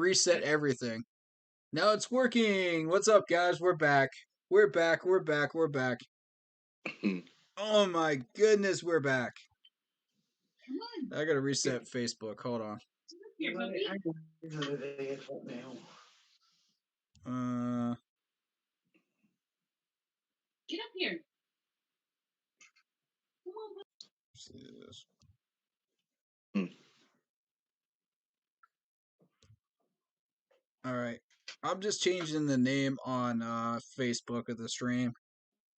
reset everything. Now it's working. What's up, guys? We're back. We're back. Oh my goodness, we're back. Come on. I gotta reset Facebook. Hold on. Here, puppy. Get up here. Come on. See this. All right. I'm just changing the name on Facebook of the stream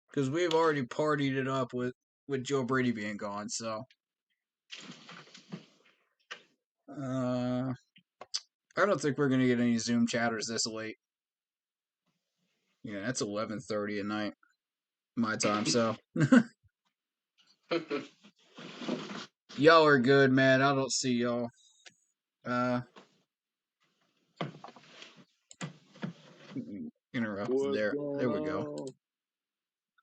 because we've already partied it up with Joe Brady being gone. So, I don't think we're gonna get any Zoom chatters this late. Yeah, that's 11:30 at night, my time. So, y'all are good, man. I don't see y'all. Interrupted there. There we go.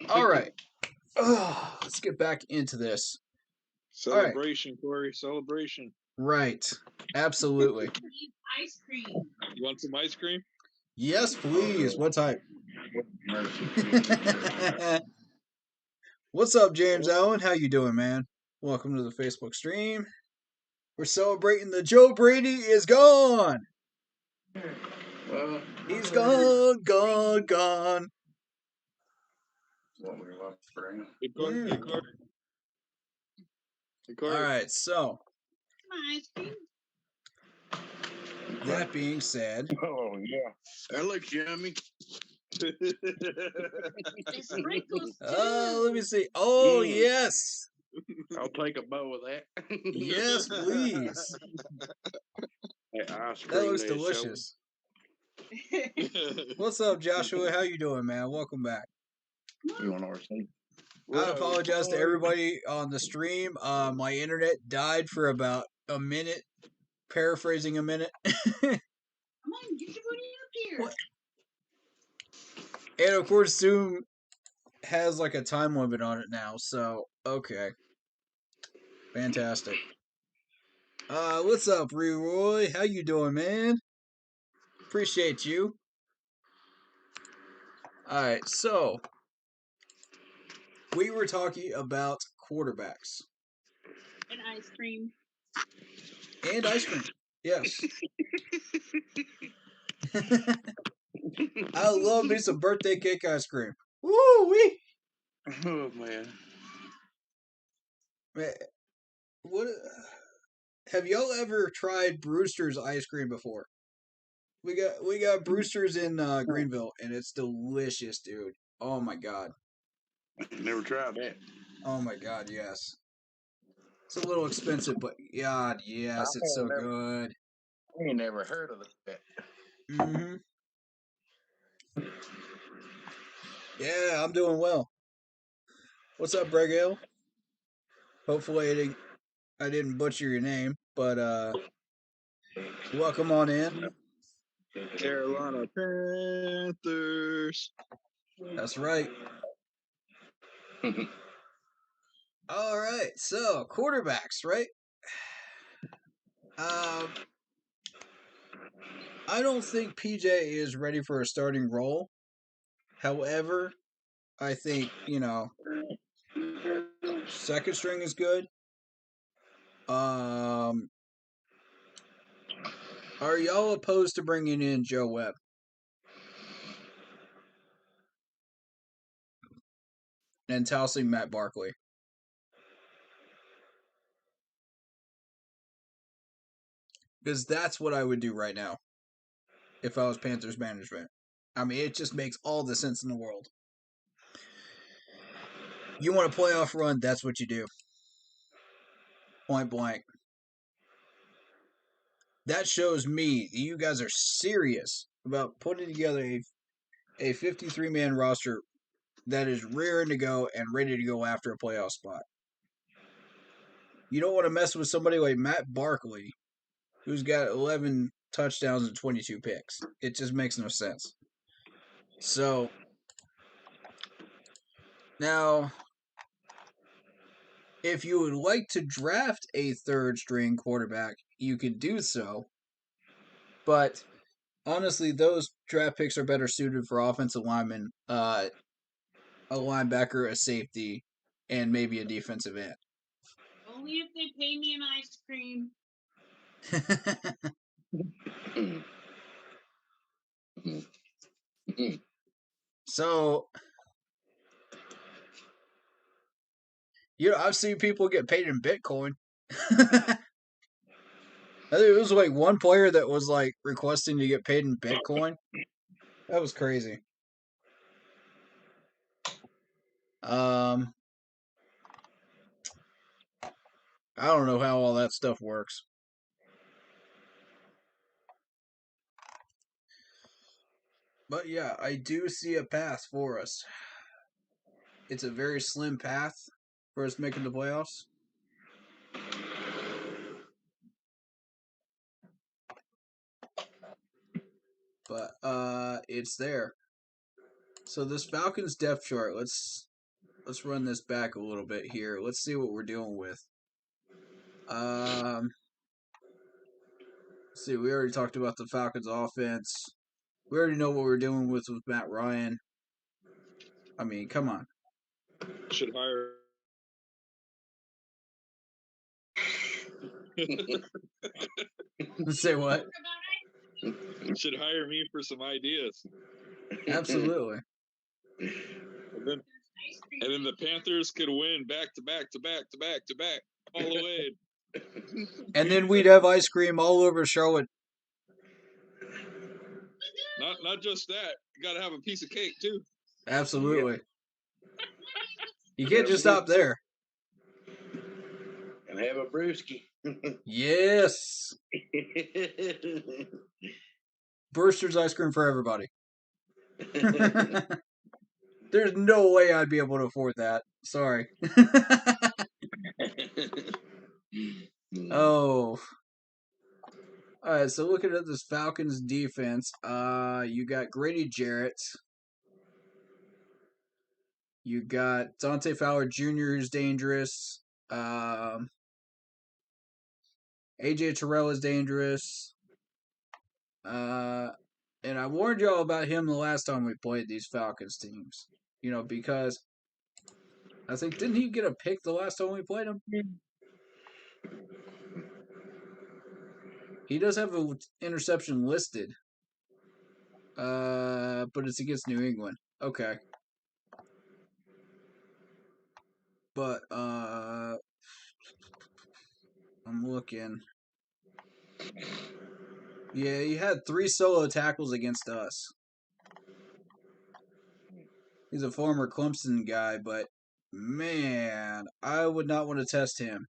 All right. Let's get back into this. Celebration, right. Corey. Celebration. Right. Absolutely. Ice cream. You want some ice cream? Yes, please. What type? What's up, James Owen? How you doing, man? Welcome to the Facebook stream. We're celebrating the Joe Brady is gone. He's gone. Hey, Corey. All right, so. Ice cream. That being said. Oh, yeah. That looks yummy. The sprinkles, too. Oh, let me see. Oh, yes. I'll take a bow of that. Yes, please. That looks delicious. What's up, Joshua? How you doing, man? Welcome back. You want RC? I apologize to everybody on the stream. My internet died for about a minute. Paraphrasing a minute. Come on, get your booty up here. What? And of course, Zoom has like a time limit on it now. So okay, fantastic. What's up, Roy? How you doing, man? Appreciate you. All right, so we were talking about quarterbacks and ice cream. And ice cream, yes. I love me some birthday cake ice cream. Woo wee! Oh man, what? Have y'all ever tried Brewster's ice cream before? We got Brewster's in Greenville, and it's delicious, dude. Oh my god. Never tried that. Oh my god, yes. It's a little expensive, but god, yes, it's so good. I ain't never heard of that. Mm-hmm. Yeah, I'm doing well. What's up, Bregale? Hopefully I didn't butcher your name, but welcome on in. Carolina Panthers. That's right. All right, so quarterbacks, right? I don't think PJ is ready for a starting role. However, I think, second string is good. Are y'all opposed to bringing in Joe Webb? And tossing Matt Barkley? Because that's what I would do right now if I was Panthers management. I mean, it just makes all the sense in the world. You want a playoff run, that's what you do. Point blank. That shows me that you guys are serious about putting together a 53-man roster that is raring to go and ready to go after a playoff spot. You don't want to mess with somebody like Matt Barkley, who's got 11 touchdowns and 22 picks. It just makes no sense. So, now, if you would like to draft a third-string quarterback, you could do so. But honestly, those draft picks are better suited for offensive linemen, a linebacker, a safety, and maybe a defensive end. Only if they pay me an ice cream. So, I've seen people get paid in Bitcoin. I think it was like one player that was like requesting to get paid in Bitcoin. That was crazy. I don't know how all that stuff works. But yeah, I do see a path for us. It's a very slim path for us making the playoffs. But it's there. So this Falcons depth chart, let's run this back a little bit here. Let's see what we're dealing with. Let's see, we already talked about the Falcons offense. We already know what we're dealing with Matt Ryan. I mean, come on. Should hire. Say what? Should hire me for some ideas. Absolutely. And then the Panthers could win back to back all the way. And then we'd have ice cream all over Charlotte. Not just that. You got to have a piece of cake too. Absolutely. You can't just stop there. And have a brewski. Yes. Brewster's ice cream for everybody. There's no way I'd be able to afford that. Sorry. Oh. All right, so looking at this Falcons defense, you got Grady Jarrett. You got Dante Fowler Jr., who's dangerous. AJ Terrell is dangerous. And I warned y'all about him the last time we played these Falcons teams. Because I think, didn't he get a pick the last time we played him? He does have an interception listed. But it's against New England. Okay. But, I'm looking. Yeah, he had 3 solo tackles against us. He's a former Clemson guy, but man, I would not want to test him.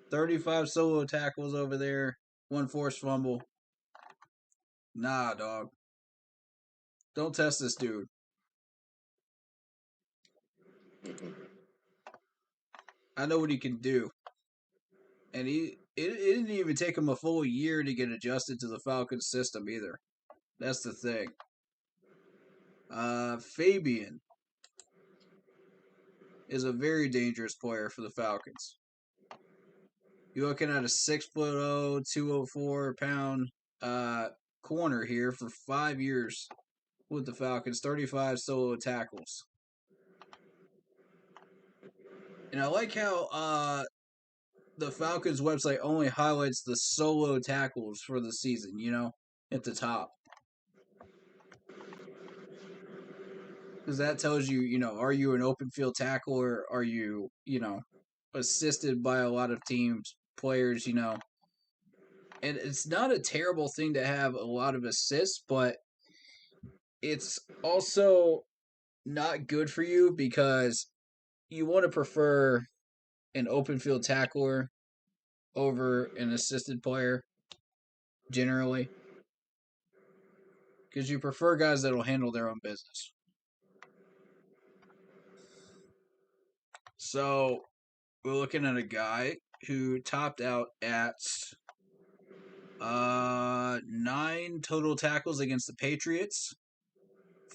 35 solo tackles over there, 1 forced fumble. Nah, dog. Don't test this dude. I know what he can do. And it didn't even take him a full year to get adjusted to the Falcons system either. That's the thing. Fabian is a very dangerous player for the Falcons. You're looking at a 6'0", 204-pound corner here for 5 years with the Falcons, 35 solo tackles. And I like how the Falcons website only highlights the solo tackles for the season, at the top. Because that tells you, are you an open field tackle or are you, assisted by a lot of teams, players, And it's not a terrible thing to have a lot of assists, but it's also not good for you because you want to prefer an open field tackler over an assisted player, generally. Because you prefer guys that will handle their own business. So, we're looking at a guy who topped out at 9 total tackles against the Patriots,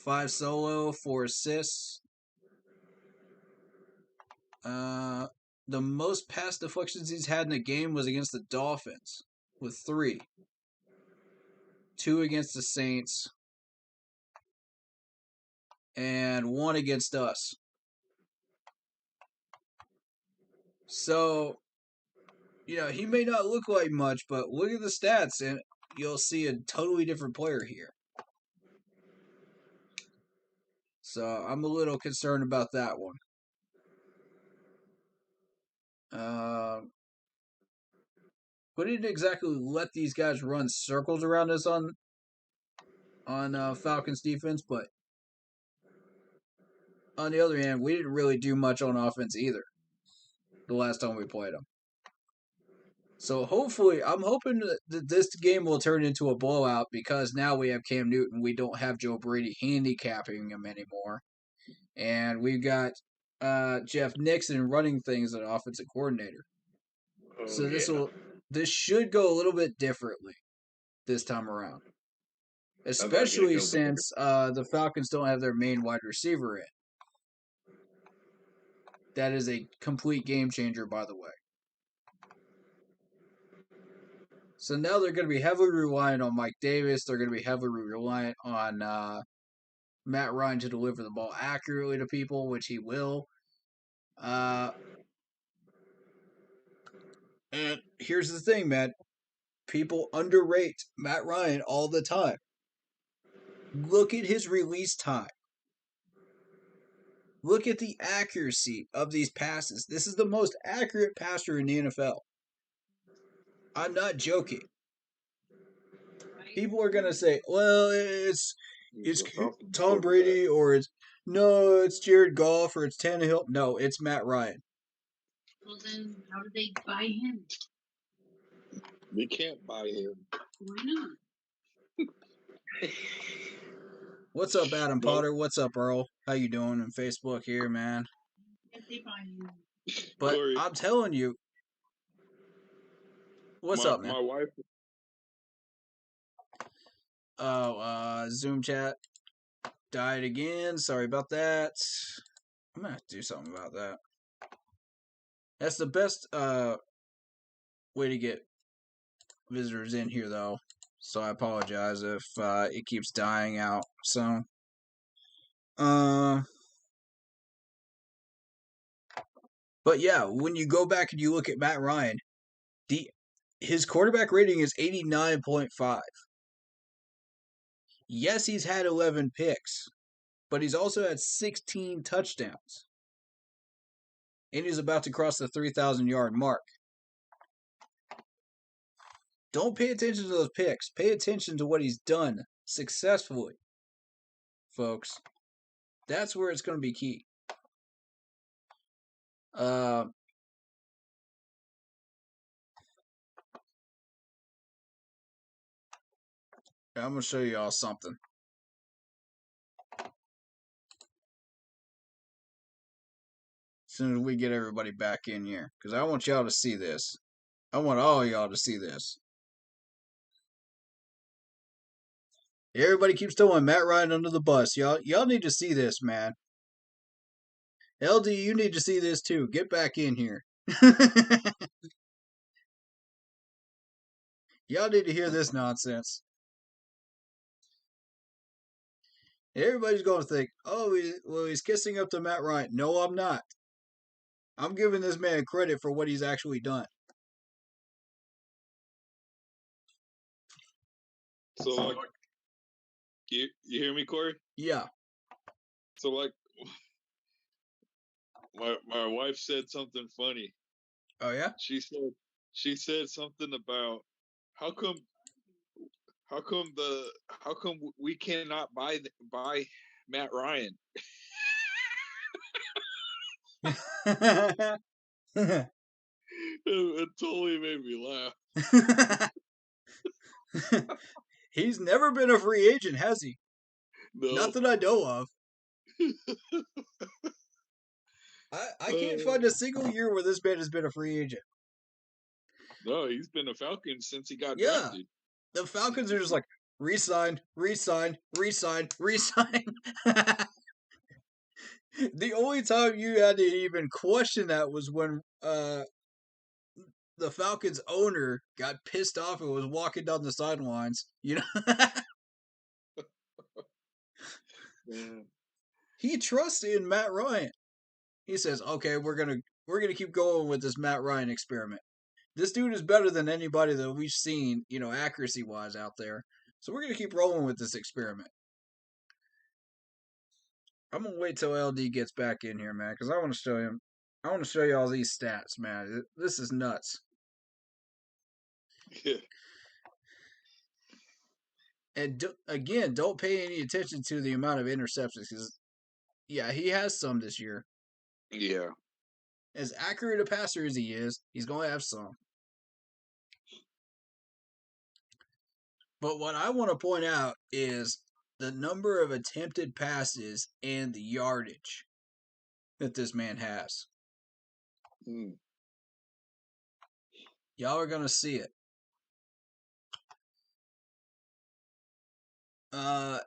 5 solo, 4 assists. The most pass deflections he's had in a game was against the Dolphins with 3. 2 against the Saints, and 1 against us. So, he may not look like much, but look at the stats, and you'll see a totally different player here. So, I'm a little concerned about that one. We didn't exactly let these guys run circles around us on Falcons defense, but on the other hand, we didn't really do much on offense either the last time we played them. So hopefully, I'm hoping that this game will turn into a blowout because now we have Cam Newton. We don't have Joe Brady handicapping him anymore. And we've got Jeff Nixon running things as an offensive coordinator. Oh, So this should go a little bit differently this time around. Especially since the Falcons don't have their main wide receiver in. That is a complete game changer, by the way. So now they're going to be heavily reliant on Mike Davis. They're going to be heavily reliant on Matt Ryan to deliver the ball accurately to people, which he will. And here's the thing, man. People underrate Matt Ryan all the time. Look at his release time. Look at the accuracy of these passes. This is the most accurate passer in the NFL. I'm not joking. People are gonna say, "Well, it's Tom Brady, or it's Jared Goff, or it's Tannehill." No, it's Matt Ryan. Well, then how did they buy him? They can't buy him. Why not? What's up, Adam Potter? What's up, Earl? How you doing on Facebook here, man? If they buy him. But Corey, I'm telling you, what's up, man? My wife. Oh, Zoom chat died again. Sorry about that. I'm gonna have to do something about that. That's the best way to get visitors in here, though. So I apologize if it keeps dying out. So, but yeah, when you go back and you look at Matt Ryan, his quarterback rating is 89.5. Yes, he's had 11 picks, but he's also had 16 touchdowns. And he's about to cross the 3,000-yard mark. Don't pay attention to those picks. Pay attention to what he's done successfully, folks. That's where it's going to be key. I'm going to show you all something. As soon as we get everybody back in here. Because I want y'all to see this. I want all y'all to see this. Everybody keeps throwing Matt Ryan under the bus. Y'all need to see this, man. LD, you need to see this too. Get back in here. Y'all need to hear this nonsense. Everybody's going to think, oh, he's kissing up to Matt Ryan. No, I'm not. I'm giving this man credit for what he's actually done. So, like, you hear me, Corey? Yeah. So, like, my wife said something funny. Oh, yeah? She said something about how come we cannot buy Matt Ryan. It totally made me laugh. He's never been a free agent, has he? No. Not that I know of. I can't find a single year where this man has been a free agent. No, he's been a Falcon since he got drafted. The Falcons are just like, re-sign, re-sign, re-sign, re-sign. The only time you had to even question that was when the Falcons owner got pissed off and was walking down the sidelines. You know, Yeah. he trusts in Matt Ryan. He says, "Okay, we're gonna keep going with this Matt Ryan experiment. This dude is better than anybody that we've seen, accuracy wise out there. So we're gonna keep rolling with this experiment." I'm gonna wait till LD gets back in here, man, because I want to show him. I want to show you all these stats, man. This is nuts. Yeah. And again, don't pay any attention to the amount of interceptions, because yeah, he has some this year. Yeah. As accurate a passer as he is, he's gonna have some. But what I want to point out is the number of attempted passes and the yardage that this man has. Mm. Y'all are gonna see it.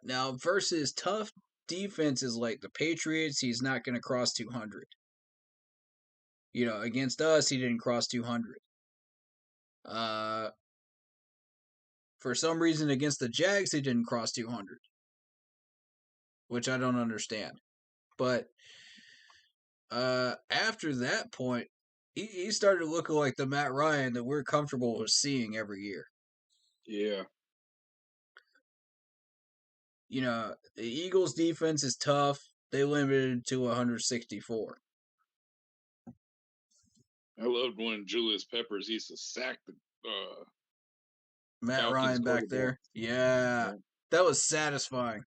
Now versus tough defenses like the Patriots, he's not gonna cross 200. Against us, he didn't cross 200. For some reason, against the Jags, he didn't cross 200, which I don't understand. But after that point, he started looking like the Matt Ryan that we're comfortable with seeing every year. Yeah. The Eagles' defense is tough. They limited to 164. I loved when Julius Peppers used to sack the Matt Falcons Ryan back there. quarterback. Yeah. That was satisfying.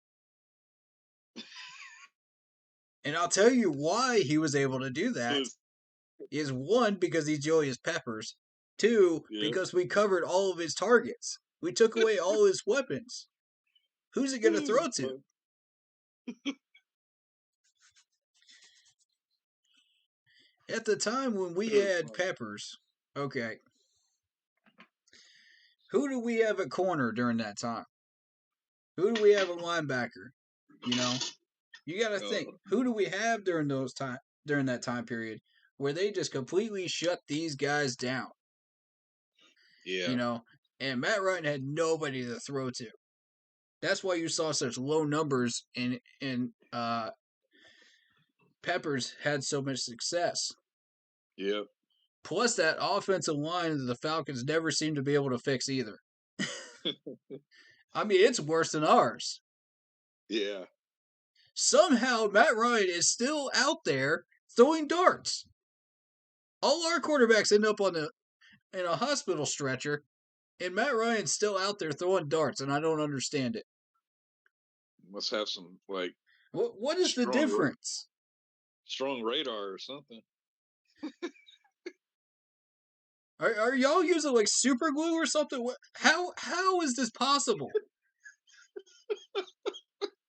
And I'll tell you why he was able to do that. Is one, because he's Julius Peppers. Two, because we covered all of his targets. We took away all his weapons. Who's it going to throw to? At the time when we had Peppers, okay, who do we have at corner during that time? Who do we have at linebacker? You got to think. Who do we have during that time period where they just completely shut these guys down? Yeah. And Matt Ryan had nobody to throw to. That's why you saw such low numbers and Peppers had so much success. Yep. Plus, that offensive line that the Falcons never seem to be able to fix either. I mean, it's worse than ours. Yeah. Somehow, Matt Ryan is still out there throwing darts. All our quarterbacks end up in a hospital stretcher, and Matt Ryan's still out there throwing darts, and I don't understand it. Must have some What is the difference? Strong radar or something. Are y'all using like super glue or something? How is this possible?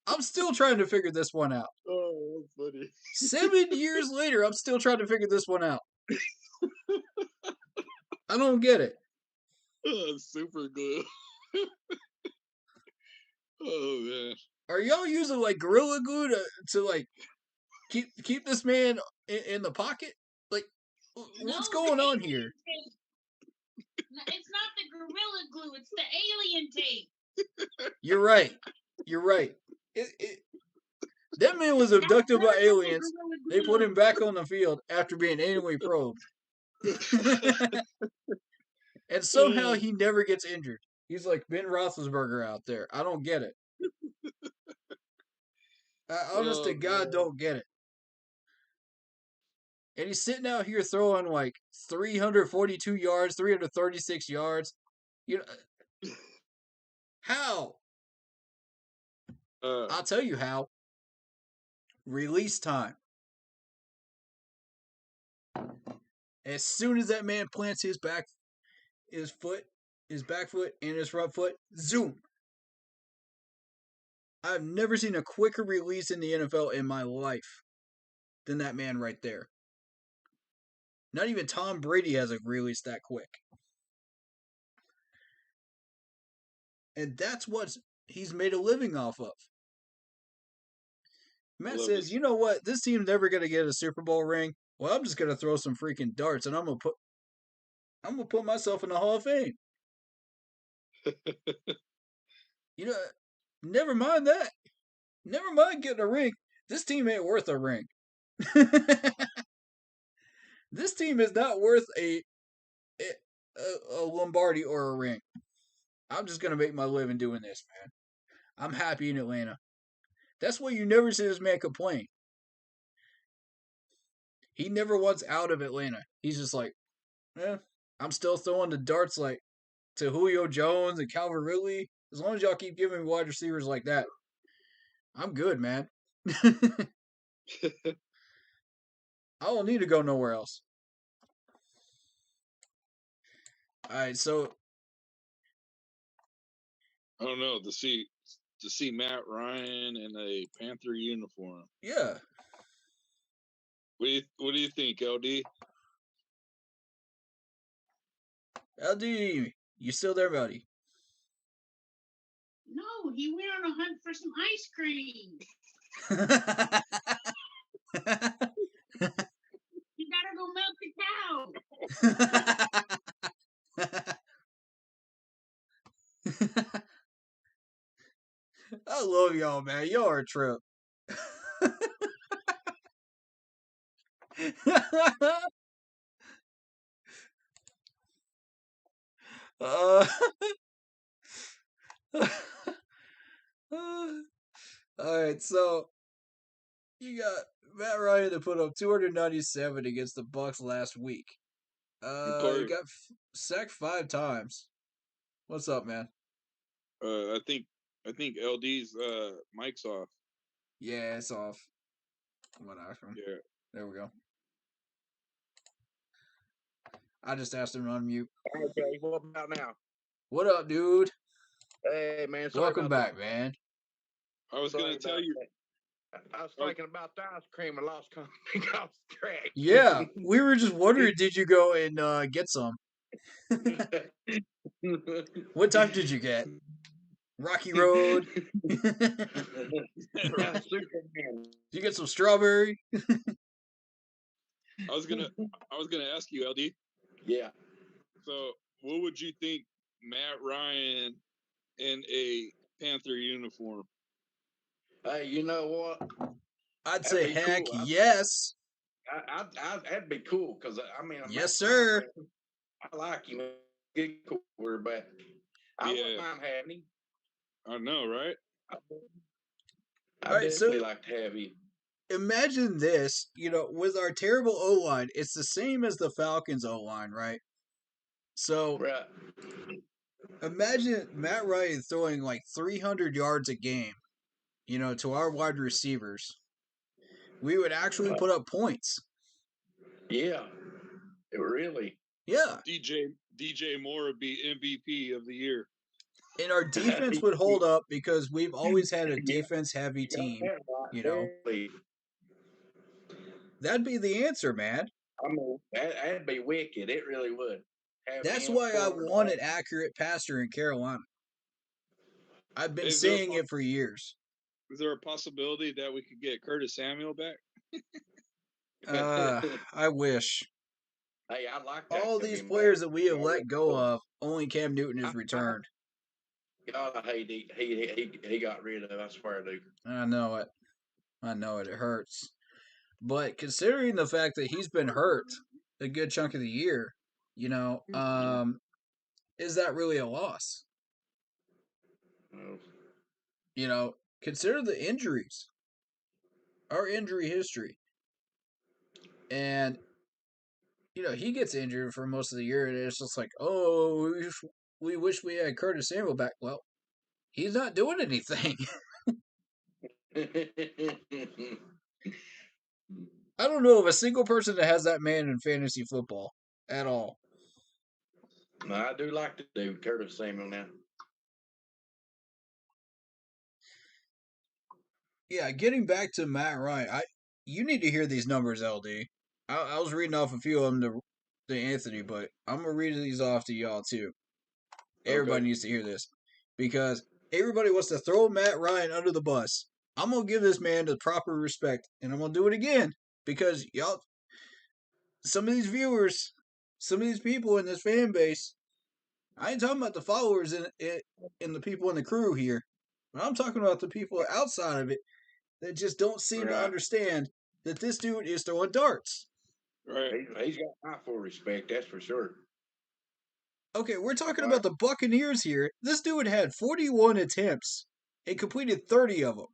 I'm still trying to figure this one out. Oh, that's funny. 7 years later, I'm still trying to figure this one out. I don't get it. Super glue. Oh man. Are y'all using like Gorilla Glue to like keep this man in the pocket? Like, what's going on here? It's not the Gorilla Glue. It's the alien tape. You're right. That man was abducted by aliens. They put him back on the field after being anally probed. And somehow he never gets injured. He's like Ben Roethlisberger out there. I don't get it. Honest to God, don't get it. And he's sitting out here throwing like 342 yards, 336 yards. How? I'll tell you how. Release time. As soon as that man plants his back foot, and his front foot, zoom. I've never seen a quicker release in the NFL in my life than that man right there. Not even Tom Brady has a release that quick. And that's what he's made a living off of. Matt says, you know what? This team's never going to get a Super Bowl ring. Well, I'm just going to throw some freaking darts, and I'm going to I'm gonna put myself in the Hall of Fame. You know, never mind that. Never mind getting a ring. This team ain't worth a ring. This team is not worth a Lombardi or a ring. I'm just gonna make my living doing this, man. I'm happy in Atlanta. That's why you never see this man complain. He never wants out of Atlanta. He's just like, I'm still throwing the darts like to Julio Jones and Calvin Ridley. As long as y'all keep giving me wide receivers like that, I'm good, man. I don't need to go nowhere else. All right, so I don't know, to see Matt Ryan in a Panther uniform. yeah. What do you think, LD? LD, you still there, buddy? No, he went on a hunt for some ice cream. You gotta go milk the cow. I love y'all, man. Y'all are a trip. All right, so you got Matt Ryan to put up 297 against the Bucks last week. He got sacked 5 times. What's up, man? I think LD's mic's off. Yeah, it's off. Whatever. Yeah. There we go. I just asked him to unmute. Okay, what about now? What up, dude? Hey, man. Welcome back, man. I was going to tell you. I was thinking about the ice cream and lost track. Yeah, we were just wondering, did you go and get some? What type did you get? Rocky Road? Did you get some strawberry? I was gonna ask you, LD. Yeah. So, what would you think Matt Ryan in a Panther uniform? Hey, you know what? I'd say heck cool. yes. That'd be cool because yes, sir. I like him. Good quarterback. I wouldn't mind having him. I know, right? I'd definitely like to have him. Imagine this, with our terrible O-line, it's the same as the Falcons O-line, right? So, right. Imagine Matt Ryan throwing like 300 yards a game, to our wide receivers. We would actually put up points. Yeah, it really. Yeah. DJ Moore would be MVP of the year. And our defense would hold up because we've always had a defense-heavy team, That'd be the answer, man. That'd be wicked. It really would. That's why I wanted accurate passer in Carolina. I've been saying it for years. Is there a possibility that we could get Curtis Samuel back? I wish. Hey, I like that. All these players that we have let go of, only Cam Newton has returned. God, I hate he got rid of. I swear, dude. I know it. It hurts. But considering the fact that he's been hurt a good chunk of the year, is that really a loss? No. Consider the injuries, our injury history. And, he gets injured for most of the year, and it's just like, oh, we wish we had Curtis Samuel back. Well, he's not doing anything. I don't know of a single person that has that man in fantasy football at all. No, I do like to do Curtis Samuel now. Yeah, getting back to Matt Ryan, you need to hear these numbers, LD. I was reading off a few of them to Anthony, but I'm going to read these off to y'all too. Everybody needs to hear this because everybody wants to throw Matt Ryan under the bus. I'm going to give this man the proper respect, and I'm going to do it again because y'all, some of these viewers, some of these people in this fan base, I ain't talking about the followers and the people in the crew here, but I'm talking about the people outside of it that just don't seem to understand that this dude is throwing darts. Right. He's got my full respect, that's for sure. Okay, we're talking about the Buccaneers here. This dude had 41 attempts and completed 30 of them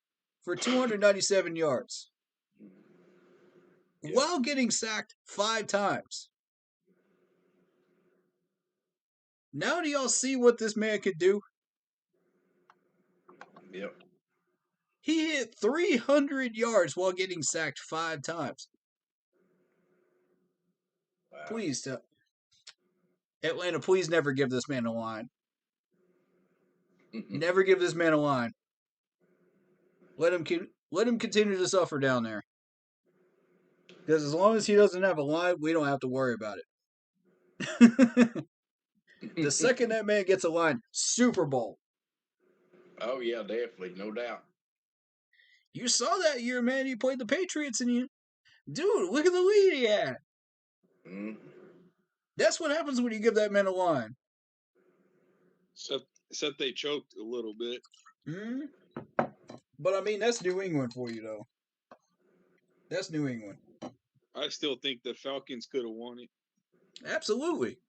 for 297 yards while getting sacked 5 times. Now do y'all see what this man could do? Yep. He hit 300 yards while getting sacked 5 times. Wow. Please, Atlanta, please never give this man a line. Never give this man a line. Let him continue to suffer down there. Because as long as he doesn't have a line, we don't have to worry about it. The second that man gets a line, Super Bowl. Oh, yeah, definitely. No doubt. You saw that year, man. He played the Patriots, and dude, look at the lead he had. Mm-hmm. That's what happens when you give that man a line. Except they choked a little bit. Mm-hmm. But, I mean, that's New England for you, though. That's New England. I still think the Falcons could have won it. Absolutely.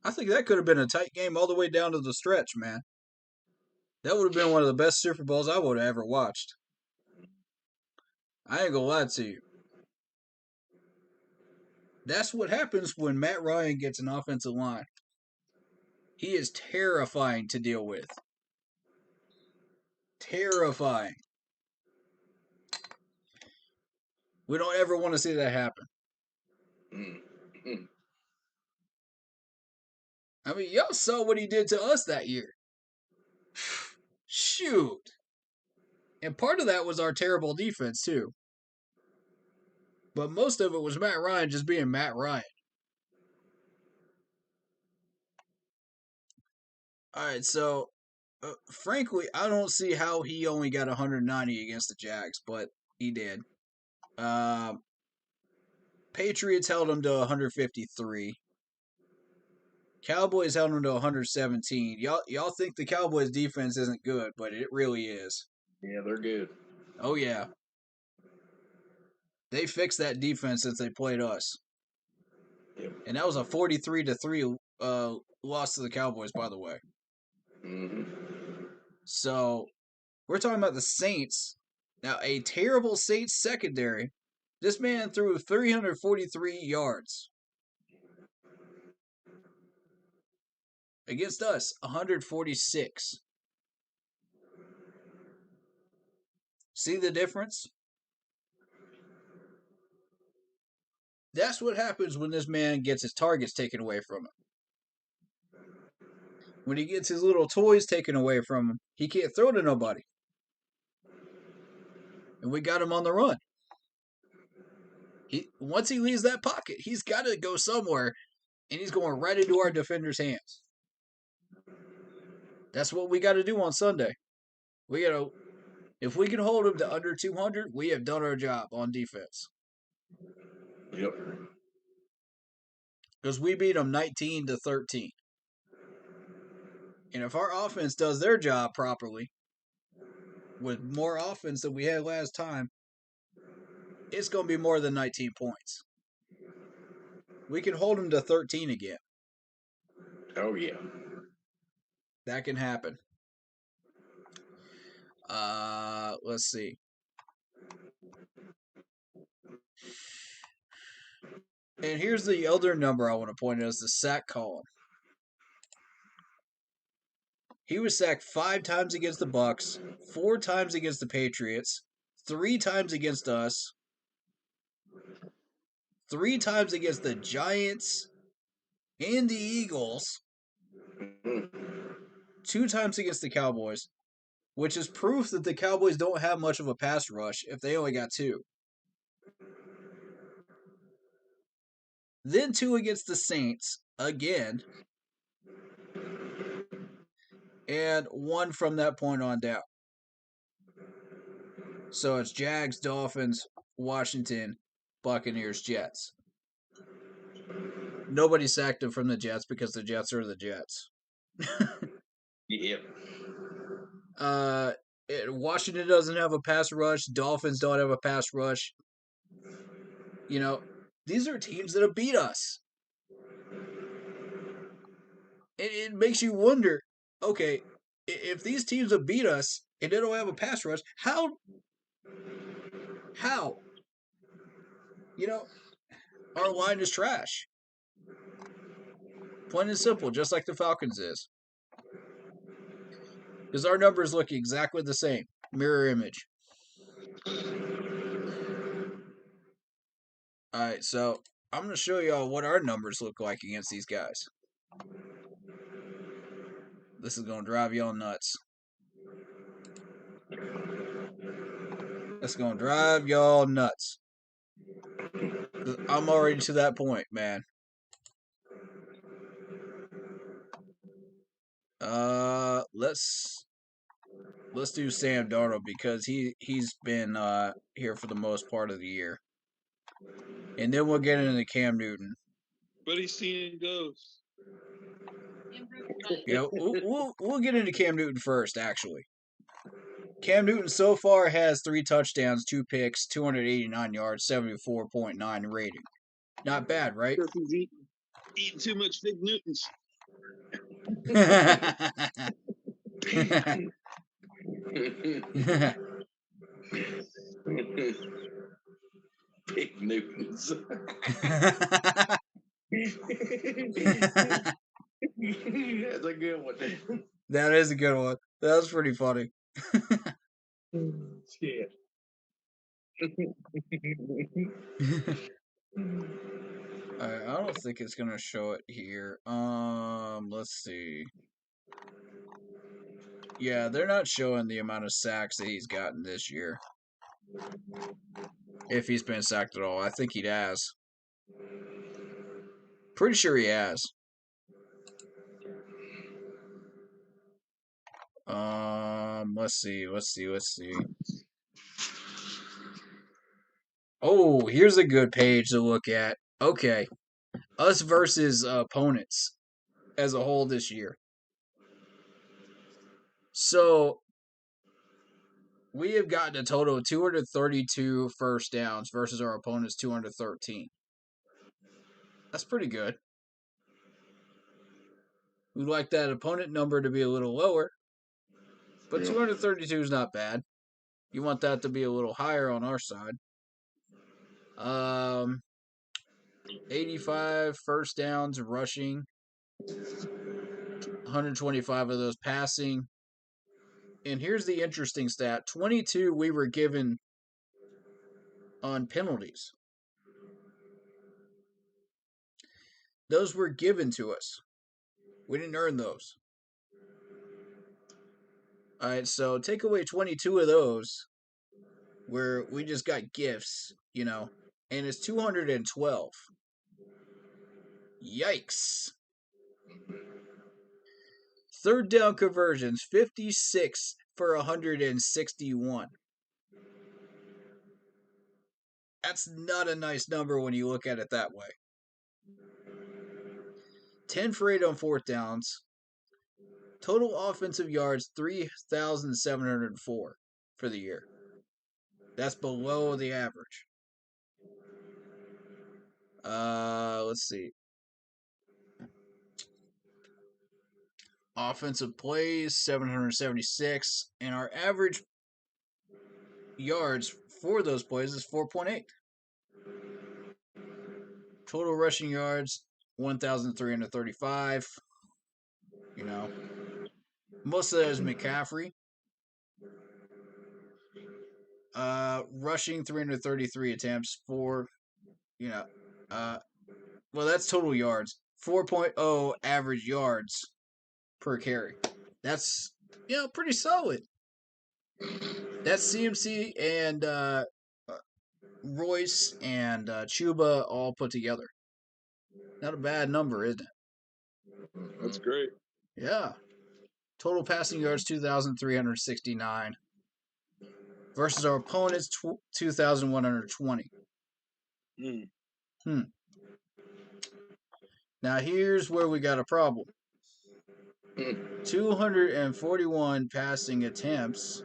I think that could have been a tight game all the way down to the stretch, man. That would have been one of the best Super Bowls I would have ever watched. I ain't gonna lie to you. That's what happens when Matt Ryan gets an offensive line. He is terrifying to deal with. Terrifying. We don't ever want to see that happen. Mm-hmm. I mean, y'all saw what he did to us that year. Shoot. And part of that was our terrible defense, too. But most of it was Matt Ryan just being Matt Ryan. All right, so frankly, I don't see how he only got 190 against the Jags, but he did. Patriots held him to 153. Cowboys held him to 117. Y'all think the Cowboys defense isn't good, but it really is. Yeah, they're good. Oh yeah. They fixed that defense since they played us. Yep. And that was a 43-3 loss to the Cowboys, by the way. Mm-hmm. So we're talking about the Saints. Now, a terrible Saints secondary. This man threw 343 yards. Against us, 146. See the difference? That's what happens when this man gets his targets taken away from him. When he gets his little toys taken away from him, he can't throw to nobody. And we got him on the run. Once he leaves that pocket, he's got to go somewhere, and he's going right into our defenders' hands. That's what we got to do on Sunday. If we can hold him to under 200, we have done our job on defense. Yep. Because we beat them 19-13. And if our offense does their job properly, with more offense than we had last time, it's going to be more than 19 points. We can hold them to 13 again. Oh, yeah. That can happen. Let's see. And here's the other number I want to point out is the sack column. He was sacked 5 times against the Bucs, 4 times against the Patriots, 3 times against us, 3 times against the Giants and the Eagles, 2 times against the Cowboys, which is proof that the Cowboys don't have much of a pass rush if they only got 2. Then 2 against the Saints, again, and 1 from that point on down. So it's Jags, Dolphins, Washington, Buccaneers, Jets. Nobody sacked him from the Jets because the Jets are the Jets. Yep. Washington doesn't have a pass rush. Dolphins don't have a pass rush. You know, these are teams that have beat us. It makes you wonder, okay, if these teams have beat us and they don't have a pass rush, how? You know, our line is trash. Plain and simple, just like the Falcons is. Because our numbers look exactly the same. Mirror image. Alright, so I'm going to show y'all what our numbers look like against these guys. This is going to drive y'all nuts. That's going to drive y'all nuts. I'm already to that point, man. Let's do Sam Darnold because he's been here for the most part of the year. And then we'll get into Cam Newton. But he's seeing ghosts. Yeah, we'll get into Cam Newton first, actually. Cam Newton so far has 3 touchdowns, 2 picks, 289 yards, 74.9 rating. Not bad, right? Because he's eating too much Fig Newtons. Big Newtons. That's a good one. That is a good one. That was pretty funny. Shit. I don't think it's gonna show it here. Let's see. Yeah, they're not showing the amount of sacks that he's gotten this year. If he's been sacked at all. I think he has. Pretty sure he has. Let's see. Oh, here's a good page to look at. Okay. Us versus opponents as a whole this year. So, we have gotten a total of 232 first downs versus our opponent's 213. That's pretty good. We'd like that opponent number to be a little lower, but 232 is not bad. You want that to be a little higher on our side. 85 first downs rushing, 125 of those passing. And here's the interesting stat. 22 we were given on penalties. Those were given to us. We didn't earn those. Alright, so take away 22 of those where we just got gifts, you know, and it's 212. Yikes. Third down conversions, 56 for 161. That's not a nice number when you look at it that way. 10 for 8 on fourth downs. Total offensive yards, 3,704 for the year. That's below the average. Let's see. Offensive plays, 776. And our average yards for those plays is 4.8. Total rushing yards, 1,335. You know, most of that is McCaffrey. Rushing 333 attempts for, well, that's total yards. 4.0 average yards per carry. That's, pretty solid. That's CMC and Royce and Chuba all put together. Not a bad number, isn't it? That's great. Yeah. Total passing yards, 2,369. Versus our opponents, 2,120. Now, here's where we got a problem. 241 passing attempts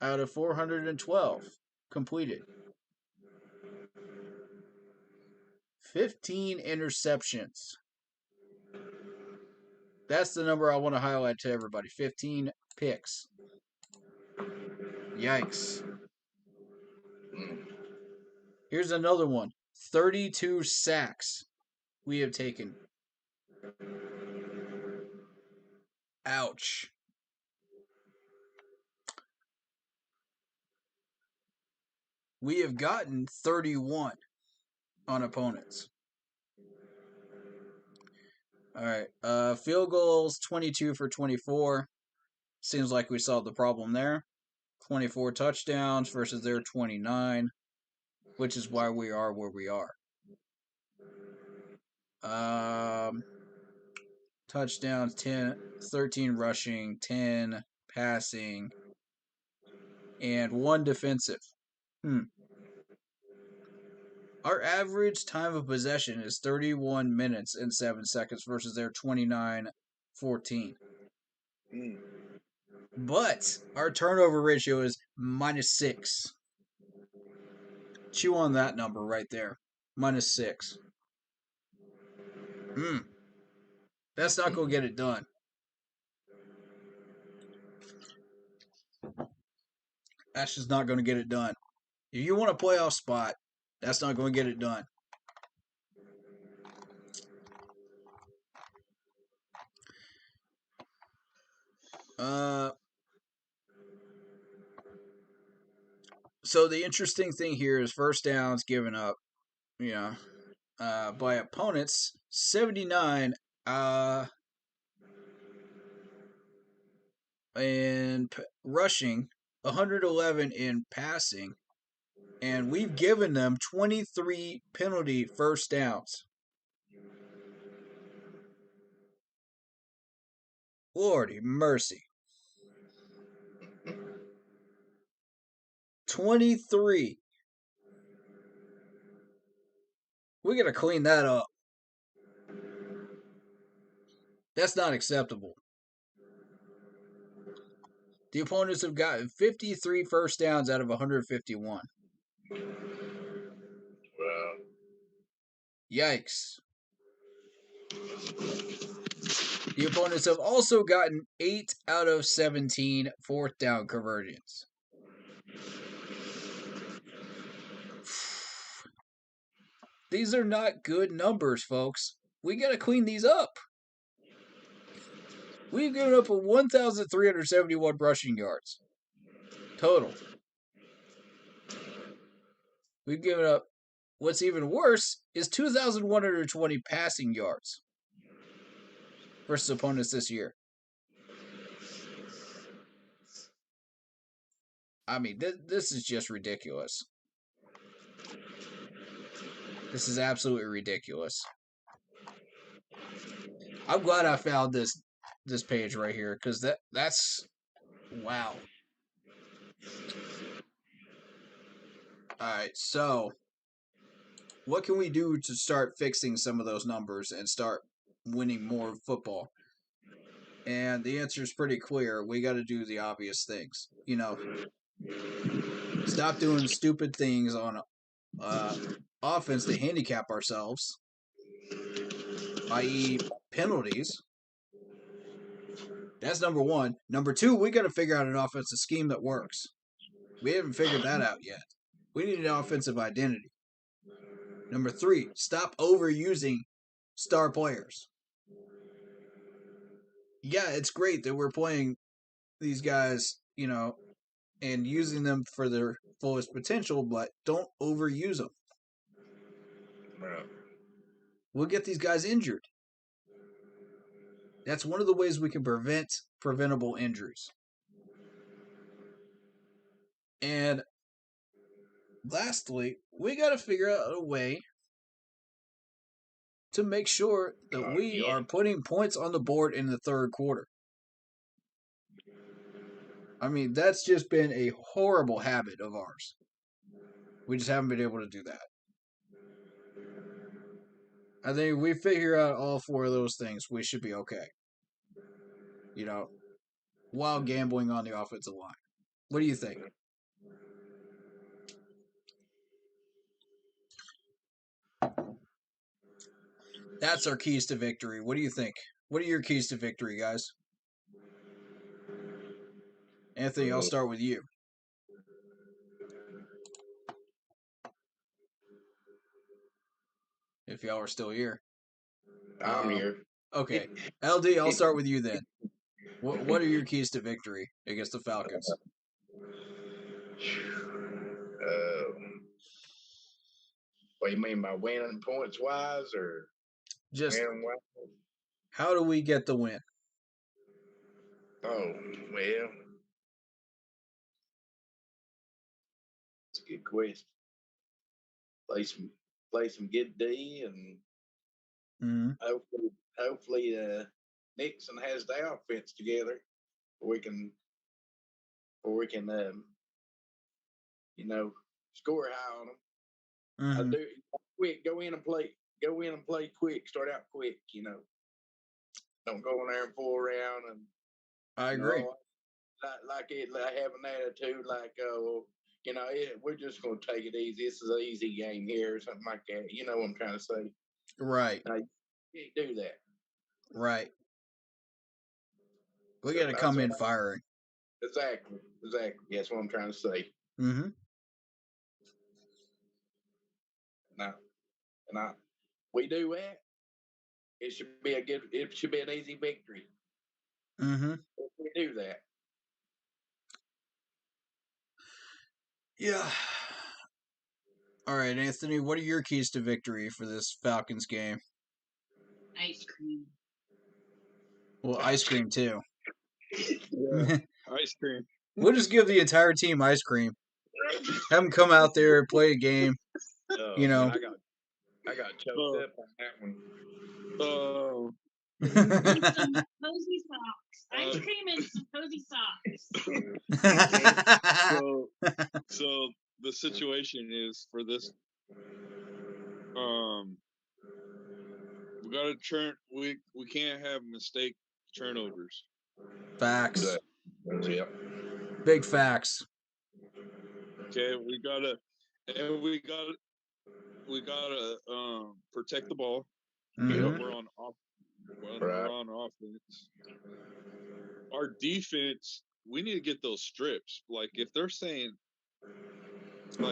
out of 412 completed. 15 interceptions. That's the number I want to highlight to everybody. 15 picks. Yikes. Here's another one. 32 sacks we have taken. Ouch. We have gotten 31 on opponents. All right. Field goals, 22 for 24. Seems like we solved the problem there. 24 touchdowns versus their 29, which is why we are where we are. Touchdowns, 13 rushing, 10 passing, and 1 defensive. Our average time of possession is 31 minutes and 7 seconds versus their 29-14. But our turnover ratio is -6. Chew on that number right there. -6. That's not going to get it done. That's just not going to get it done. If you want a playoff spot, that's not going to get it done. So the interesting thing here is first downs given up, by opponents, 79, in rushing, 111 in passing, and we've given them 23 penalty first downs. Lordy mercy. 23. We got to clean that up. That's not acceptable. The opponents have gotten 53 first downs out of 151. Wow. Yikes. The opponents have also gotten 8 out of 17 fourth down conversions. These are not good numbers, folks. We got to clean these up. We've given up 1,371 rushing yards total. We've given up, what's even worse, is 2,120 passing yards versus opponents this year. I mean, this is just ridiculous. This is absolutely ridiculous. I'm glad I found this page right here, because that's wow. Alright, so what can we do to start fixing some of those numbers and start winning more football? And the answer is pretty clear. We got to do the obvious things. Stop doing stupid things on offense to handicap ourselves, i.e. penalties. That's number one. Number two, we got to figure out an offensive scheme that works. We haven't figured that out yet. We need an offensive identity. Number three, stop overusing star players. Yeah, it's great that we're playing these guys, and using them for their fullest potential, but don't overuse them. We'll get these guys injured. That's one of the ways we can prevent preventable injuries. And lastly, we got to figure out a way to make sure that we are putting points on the board in the third quarter. I mean, that's just been a horrible habit of ours. We just haven't been able to do that. I think we figure out all 4 of those things, we should be okay. While gambling on the offensive line. What do you think? That's our keys to victory. What do you think? What are your keys to victory, guys? Anthony, I'll start with you. If y'all are still here. I'm here. Okay. LD, I'll start with you then. What are your keys to victory against the Falcons? What you mean by winning points wise or Just winning wise? how do we get the win? Oh, well, it's a good question. Play some good D, and hopefully Nixon has the offense together. We can score high on them. I do quick. Go in and play quick. Start out quick. Don't go in there and fool around. And I agree. Like have an attitude like, we're just going to take it easy. This is an easy game here, or something like that. You know what I'm trying to say? Right. You can't do that. Right. We got to come in firing. Exactly. That's what I'm trying to say. Mm-hmm. Now, we do that. It should be an easy victory. Mm-hmm. If we do that. Yeah. All right, Anthony, what are your keys to victory for this Falcons game? Ice cream. Well, ice cream too. Yeah, ice cream. We'll just give the entire team ice cream. Have them come out there and play a game. I got choked up on that one. Oh. Some cozy socks. Ice cream and some cozy socks. So the situation is for this. We gotta we can't have mistake turnovers. Facts. Yeah. Big facts. Okay, we gotta protect the ball. Mm-hmm. We're on offense. Our defense, we need to get those strips. Like if they're saying,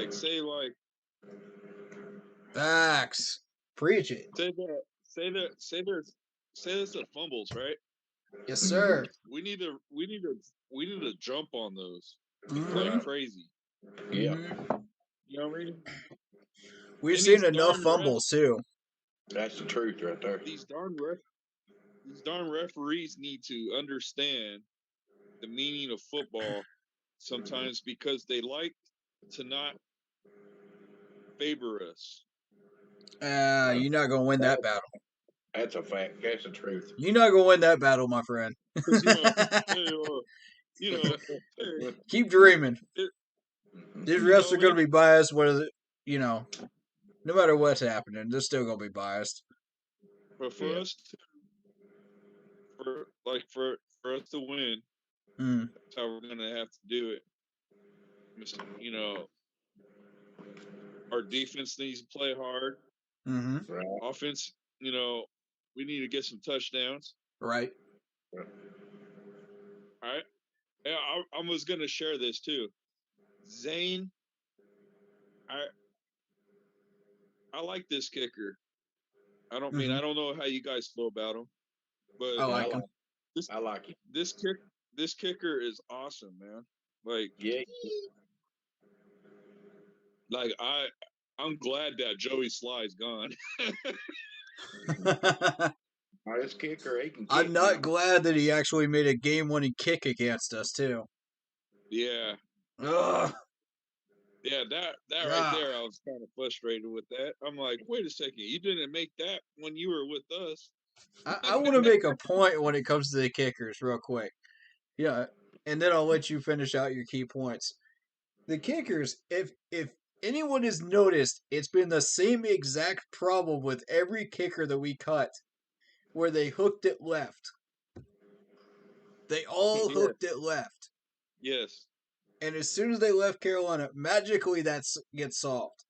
say facts. Preach it. Say there's the fumbles, right? Yes, sir. We need to jump on those like crazy. Yeah. You know what I mean? We've seen enough fumbles too. That's the truth right there. These darn referees need to understand the meaning of football sometimes because they like to not favor us. You're not going to win that battle. That's a fact. That's the truth. You're not going to win that battle, my friend. Keep dreaming. These refs are going to be biased, whether, no matter what's happening, they're still going to be biased. But for us to win, that's how we're going to have to do it. Our defense needs to play hard. Mm-hmm. Right. Offense, we need to get some touchdowns. Right. All right. Yeah, I was going to share this too. Zane, I like this kicker. I don't know how you guys feel about him, but I like him. I like him. This kicker is awesome, man. Like, yeah. Like I'm glad that Joey Sly's gone. This kicker, he can kick. I'm not glad that he actually made a game-winning kick against us too. Yeah. Ugh. Yeah, that right there, I was kind of frustrated with that. I'm like, wait a second, you didn't make that when you were with us. I want to make a point when it comes to the kickers, real quick. Yeah, and then I'll let you finish out your key points. The kickers, if anyone has noticed, it's been the same exact problem with every kicker that we cut, where they hooked it left. They all hooked it left. Yes. And as soon as they left Carolina, magically that gets solved.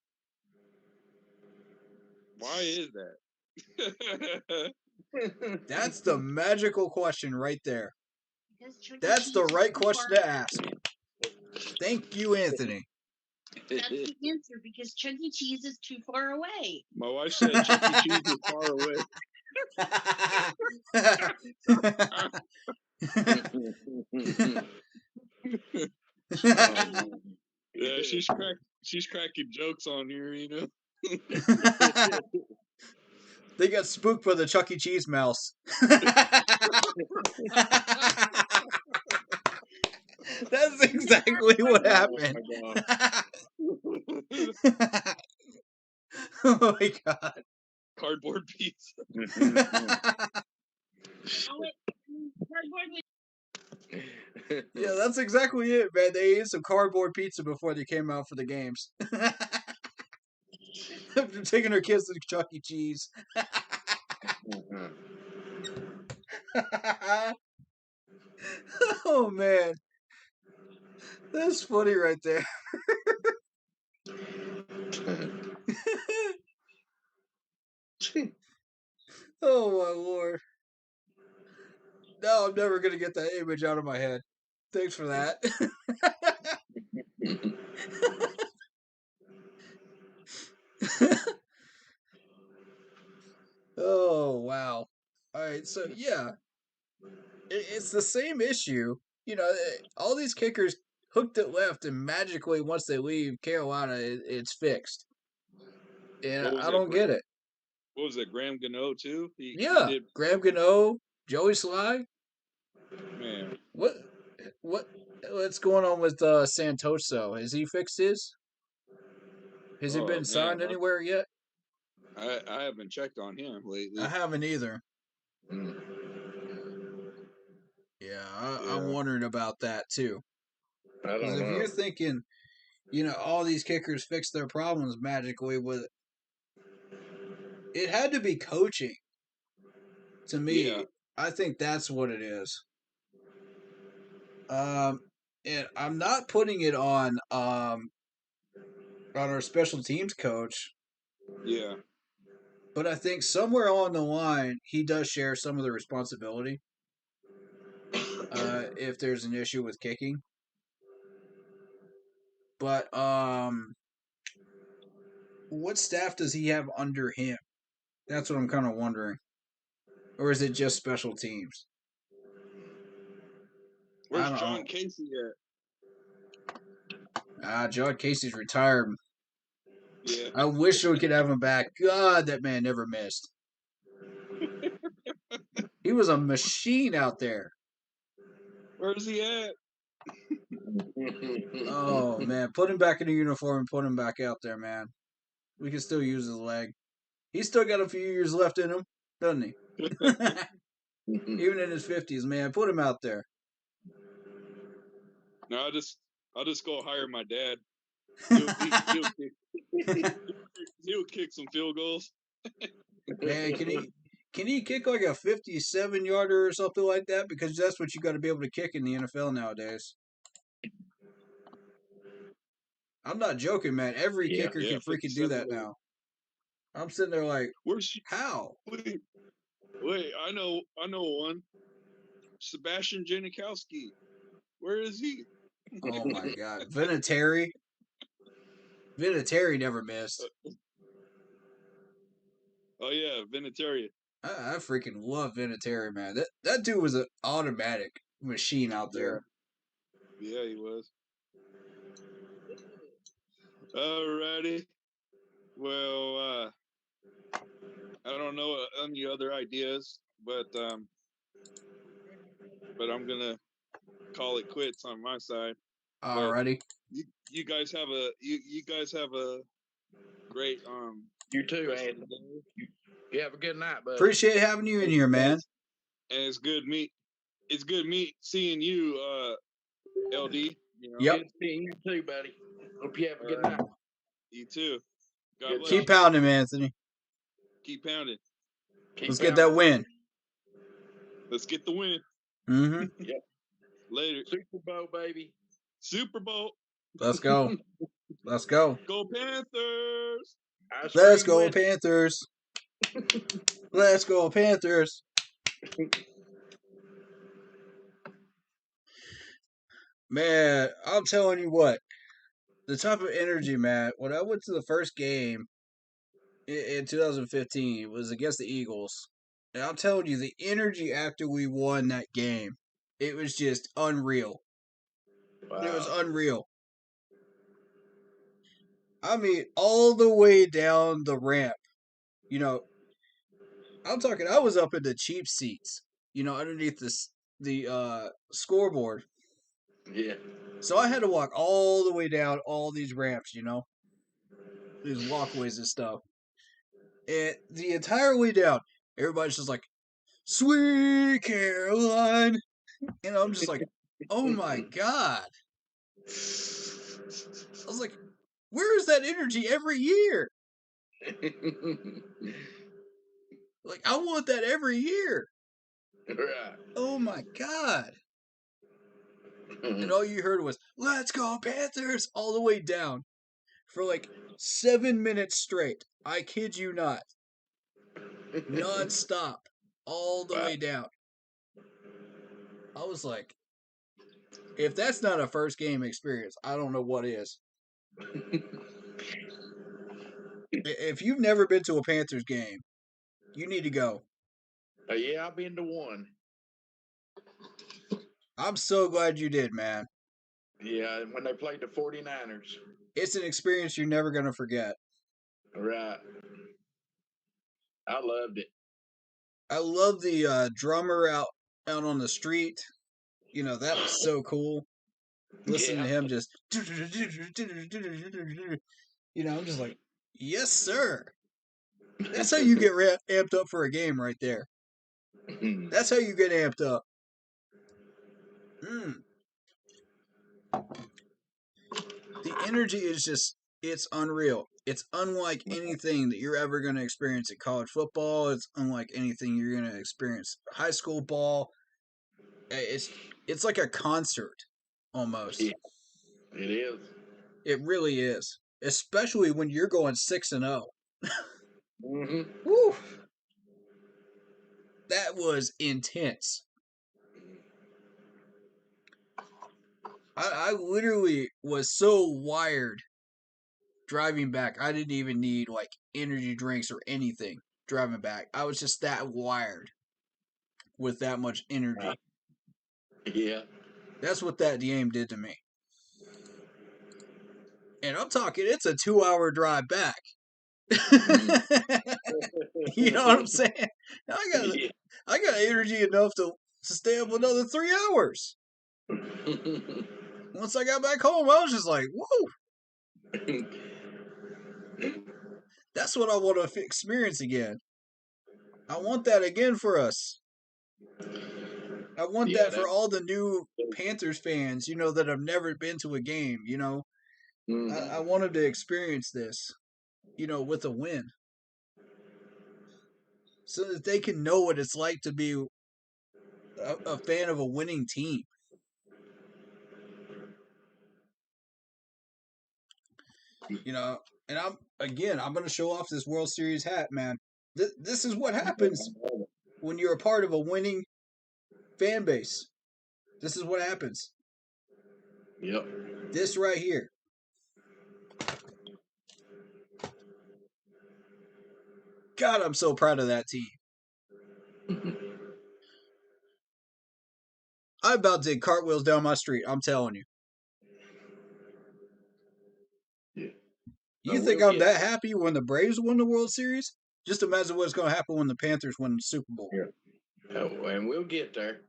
Why is that? That's the magical question right there. Because Chuck E. That's Cheese the is right too question far to ask. Thank you, Anthony. That's the answer, because Chuck E. Cheese is too far away. My wife said Chuck E. Cheese is far away. Yeah, she's cracking jokes on here, you know. They got spooked by the Chuck E. Cheese mouse. That's exactly what happened. Oh my god. Cardboard pizza. Yeah, that's exactly it, man. They ate some cardboard pizza before they came out for the games. After taking their kids to Chuck E. Cheese. Oh man. That's funny right there. Oh my lord. No, I'm never gonna get that image out of my head. Thanks for that. Oh wow. Alright, so yeah. It's the same issue. You know, all these kickers hooked it left, and magically, once they leave Carolina, it's fixed. And What was I that? don't get it. What was that? Graham Gano too? He Yeah, did. Graham Gano, Joey Sly. Man, What's going on with Santoso? Has he fixed his? Has he been oh signed man, anywhere yet? I haven't checked on him lately. I haven't either. Yeah, I'm wondering about that too. I Because don't if know. you're thinking, all these kickers fix their problems magically with it had to be coaching. To me, Yeah. I think that's what it is. And I'm not putting it on our special teams coach, Yeah. but I think somewhere along the line he does share some of the responsibility. If there's an issue with kicking, but what staff does he have under him? That's what I'm kind of wondering. Or is it just special teams? Where's John Casey at? John Casey's retired. Yeah. I wish we could have him back. God, that man never missed. He was a machine out there. Where's he at? Oh man, put him back in the uniform and put him back out there, man. We can still use his leg. He's still got a few years left in him, doesn't he? Even in his 50s, man. Put him out there. No, I'll just go hire my dad. He'll kick some field goals. Man, can he kick like a 57-yarder or something like that? Because that's what you got to be able to kick in the NFL nowadays. I'm not joking, man. Every kicker can freaking do that now. I'm sitting there like, how? Wait, I know one. Sebastian Janikowski. Where is he? Oh my god. Vinatieri never missed. Oh yeah, Vinatieri. I freaking love Vinatieri, man. That dude was an automatic machine out there. Yeah, he was. Alrighty. Well, I don't know any other ideas, but I'm gonna call it quits on my side. Alrighty. You guys have a great You too, Andy. You have a good night, bud. Appreciate having you in here, man. And it's good seeing you, LD. Yep. Good seeing you too, buddy. Hope you have a good night. You too. God Good bless. Keep pounding, Anthony. Keep pounding. Let's get that win. Let's get the win. Mm-hmm. Yep. Later. Super Bowl, baby. Super Bowl. Let's go. Let's go. Go Panthers. Ice Let's cream go, win. Panthers. Let's go, Panthers. Man, I'm telling you what. The type of energy, man, when I went to the first game in 2015, it was against the Eagles. And I'm telling you, the energy after we won that game, it was just unreal. Wow. It was unreal. I mean, all the way down the ramp. You know, I'm talking, I was up in the cheap seats, underneath the scoreboard. Yeah. So I had to walk all the way down all these ramps, these walkways and stuff. And the entire way down, everybody's just like, Sweet Caroline. And I'm just like, oh my God. I was like, where is that energy every year? Like, I want that every year. Right. Oh my God. And all you heard was, let's go Panthers, all the way down for like 7 minutes straight. I kid you not. Non-stop, all the way down. I was like, if that's not a first game experience, I don't know what is. If you've never been to a Panthers game, you need to go. Yeah, I've been to one. I'm so glad you did, man. Yeah, when they played the 49ers. It's an experience you're never going to forget. Right. I loved it. I love the drummer out on the street. That was so cool. Listening to him just, I'm just like, yes, sir. That's how you get amped up for a game right there. That's how you get amped up. The energy is just, it's unreal. It's unlike anything that you're ever going to experience in college football. It's unlike anything you're going to experience high school ball. It's like a concert almost. Yeah, it is. It really is. Especially when you're going 6-0. Mm-hmm. Woo! That was intense. I literally was so wired driving back. I didn't even need like energy drinks or anything driving back. I was just that wired with that much energy. Yeah. That's what that game did to me. And I'm talking, it's a 2-hour drive back. You know what I'm saying? I got energy enough to stay up another 3 hours. Once I got back home, I was just like, whoa. That's what I want to experience again. I want that again for us. I want that for all the new Panthers fans, that have never been to a game, Mm-hmm. I want them to experience this, with a win. So that they can know what it's like to be a fan of a winning team. And I'm going to show off this World Series hat, man. This is what happens when you're a part of a winning fan base. This is what happens. Yep. This right here. God, I'm so proud of that team. I about did cartwheels down my street. I'm telling you. Yeah. You think I'm that happy when the Braves win the World Series? Just imagine what's going to happen when the Panthers win the Super Bowl. Yeah. Oh, and we'll get there.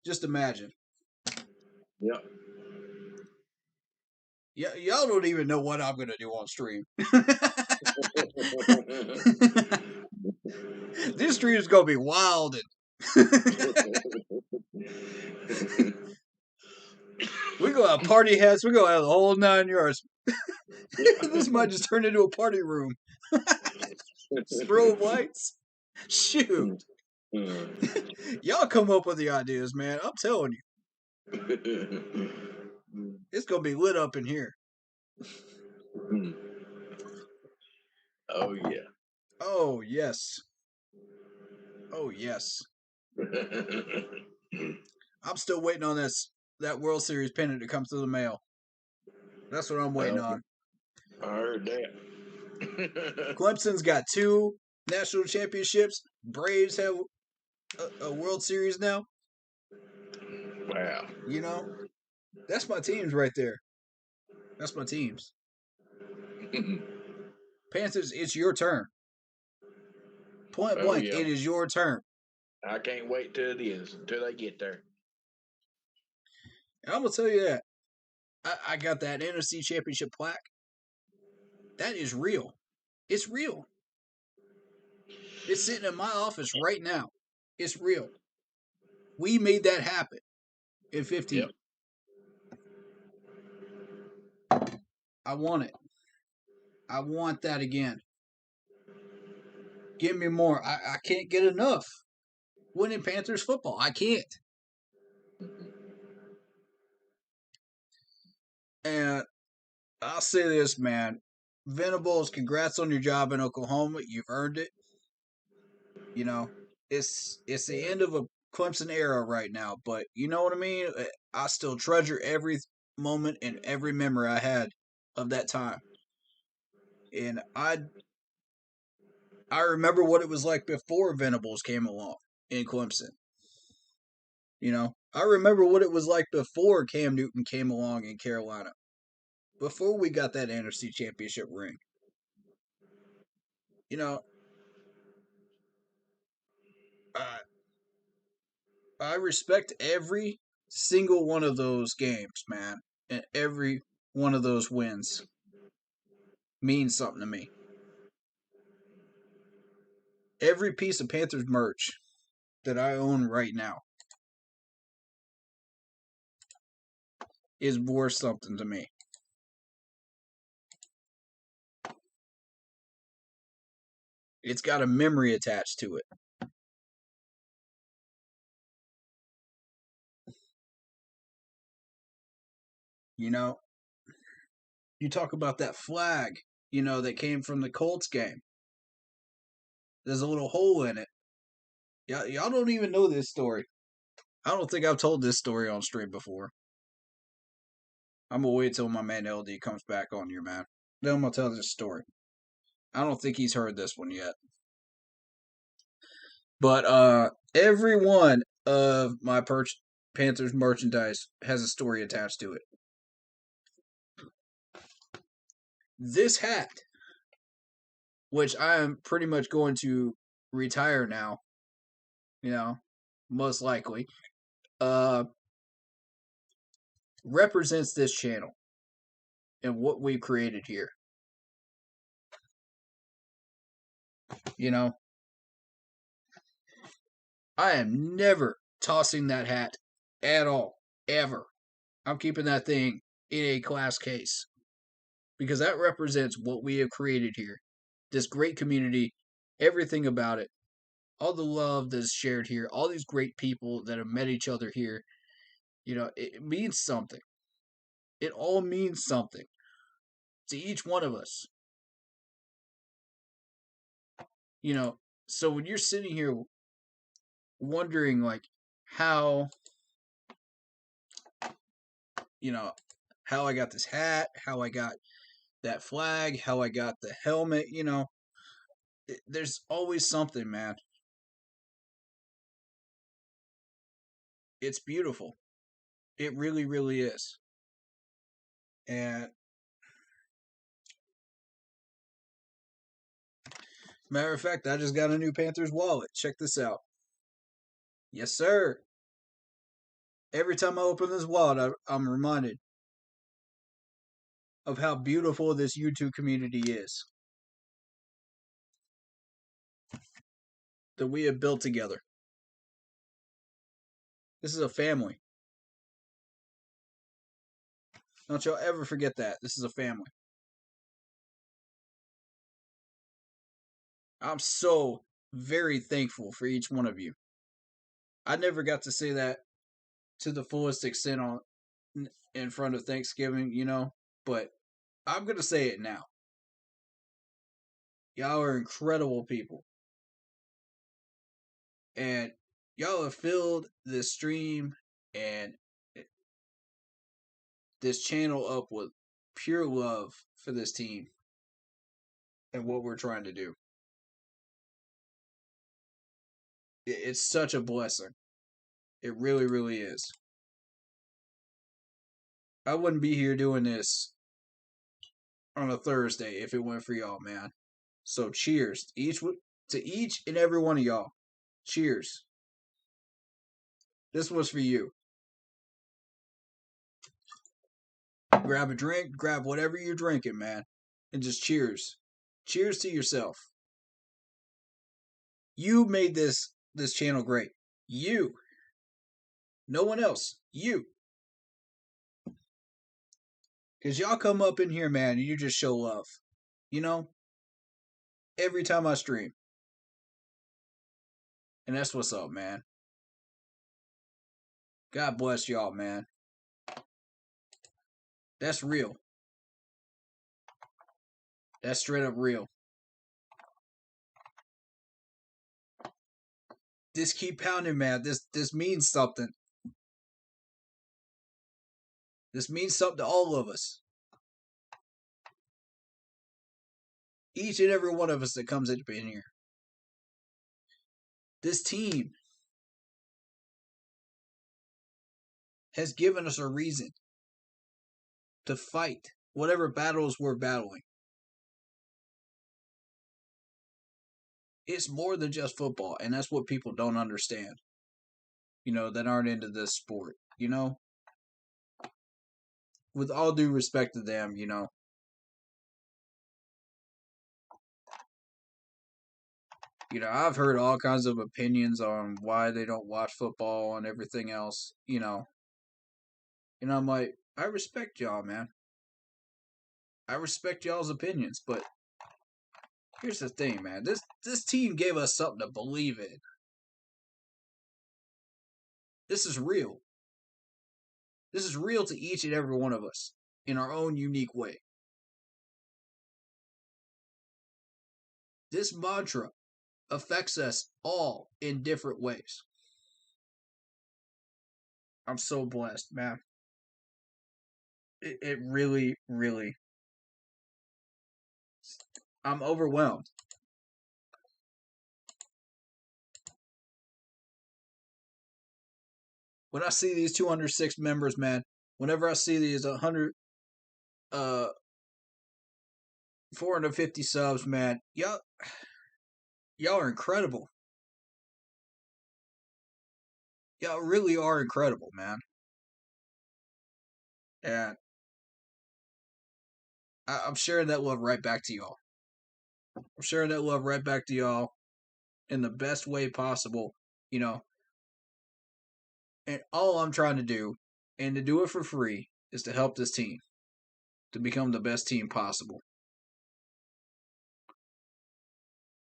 Just imagine. Yep. Yeah, y'all don't even know what I'm going to do on stream. This stream is going to be wild. We go have party hats. We go have the whole 9 yards. This might just turn into a party room. Strobe lights. Shoot. Y'all come up with the ideas, man. I'm telling you. It's going to be lit up in here. Oh, yeah. Oh, yes. Oh, yes. I'm still waiting on that World Series pennant to come through the mail. That's what I'm waiting on. I heard that. Clemson's got 2 national championships. Braves have a World Series now. Wow. You know, that's my teams right there. That's my teams. Panthers, it's your turn. Point blank, yeah. it is your turn. I can't wait till it is, until they get there. And I'm going to tell you that. I got that NFC Championship plaque. That is real. It's real. It's sitting in my office right now. It's real. We made that happen in 15. Yep. I want it. I want that again. Give me more. I can't get enough. Winning Panthers football. I can't. And I'll say this, man. Venables, congrats on your job in Oklahoma. You've earned it. You know, it's the end of a Clemson era right now, but you know what I mean? I still treasure every moment and every memory I had of that time. And I remember what it was like before Venables came along in Clemson. You know, I remember what it was like before Cam Newton came along in Carolina. Before we got that NFC Championship ring. You know, I respect every single one of those games, man. And every one of those wins means something to me. Every piece of Panthers merch that I own right now is worth something to me. It's got a memory attached to it. You know, you talk about that flag, you know, that came from the Colts game. There's a little hole in it. Y'all don't even know this story. I don't think I've told this story on stream before. I'm going to wait till my man LD comes back on here, man. Then I'm going to tell this story. I don't think he's heard this one yet. But every one of my Panthers merchandise has a story attached to it. This hat, which I am pretty much going to retire now, you know, most likely, represents this channel and what we've created here. You know, I am never tossing that hat at all, ever. I'm keeping that thing in a glass case because that represents what we have created here. This great community, everything about it, all the love that's shared here, all these great people that have met each other here. You know, it means something. It all means something to each one of us. You know, so when you're sitting here wondering, like, how, you know, how I got this hat, how I got that flag, how I got the helmet, you know, there's always something, man. It's beautiful. It really, really is. And matter of fact, I just got a new Panthers wallet. Check this out. Yes, sir. Every time I open this wallet, I'm reminded of how beautiful this YouTube community is that we have built together. This is a family. Don't y'all ever forget that. This is a family. I'm so very thankful for each one of you. I never got to say that to the fullest extent in front of Thanksgiving, but I'm going to say it now. Y'all are incredible people. And y'all have filled this stream and this channel up with pure love for this team and what we're trying to do. It's such a blessing. It really, really is. I wouldn't be here doing this on a Thursday if it weren't for y'all, man. So cheers to each and every one of y'all. Cheers. This was for you. Grab a drink, grab whatever you're drinking, man, and just cheers. Cheers to yourself. You made this channel great. You. No one else. You. Because y'all come up in here, man, and you just show love. Every time I stream. And that's what's up, man. God bless y'all, man. That's real. That's straight up real. Just keep pounding, man. This means something. This means something to all of us. Each and every one of us that comes in here. This team has given us a reason to fight whatever battles we're battling. It's more than just football, and that's what people don't understand. That aren't into this sport. With all due respect to them, I've heard all kinds of opinions on why they don't watch football and everything else, And I'm like, I respect y'all, man. I respect y'all's opinions, but here's the thing, man. This team gave us something to believe in. This is real. This is real to each and every one of us in our own unique way. This mantra affects us all in different ways. I'm so blessed, man. It really, really. I'm overwhelmed. When I see these 206 members, man, whenever I see these 450 subs, man, y'all are incredible. Y'all really are incredible, man. And I'm sharing that love right back to y'all. I'm sharing that love right back to y'all in the best way possible, And all I'm trying to do, and to do it for free, is to help this team to become the best team possible.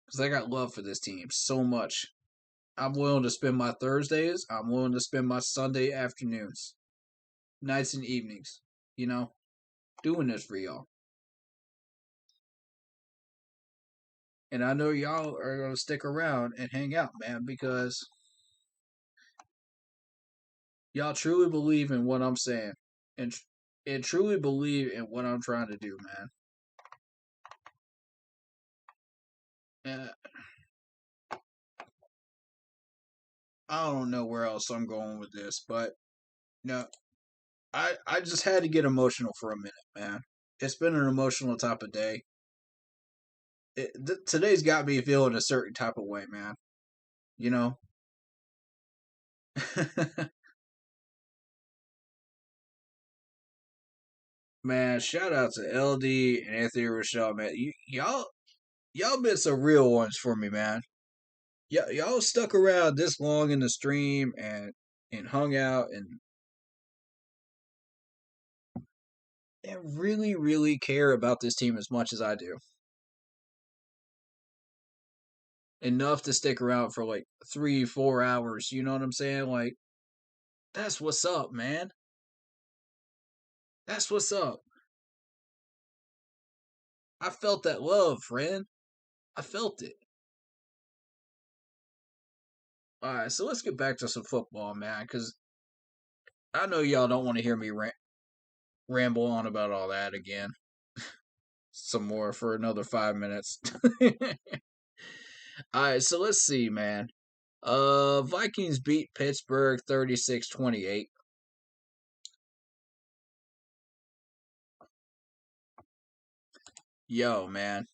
Because I got love for this team so much. I'm willing to spend my Thursdays. I'm willing to spend my Sunday afternoons, nights and evenings, doing this for y'all. And I know y'all are going to stick around and hang out, man, because y'all truly believe in what I'm saying and truly believe in what I'm trying to do, man. And I don't know where else I'm going with this, but I just had to get emotional for a minute, man. It's been an emotional type of day. Today's got me feeling a certain type of way, man. Man, shout out to LD and Anthony Rochelle, man. Y'all been some real ones for me, man. Y'all stuck around this long in the stream and hung out and that really, really care about this team as much as I do. Enough to stick around for like 3-4 hours. You know what I'm saying? Like, that's what's up, man. That's what's up. I felt that love, friend. I felt it. All right, so let's get back to some football, man, because I know y'all don't want to hear me ramble on about all that again. Some more for another 5 minutes. All right, so let's see, man. Vikings beat Pittsburgh 36-28. Yo, man.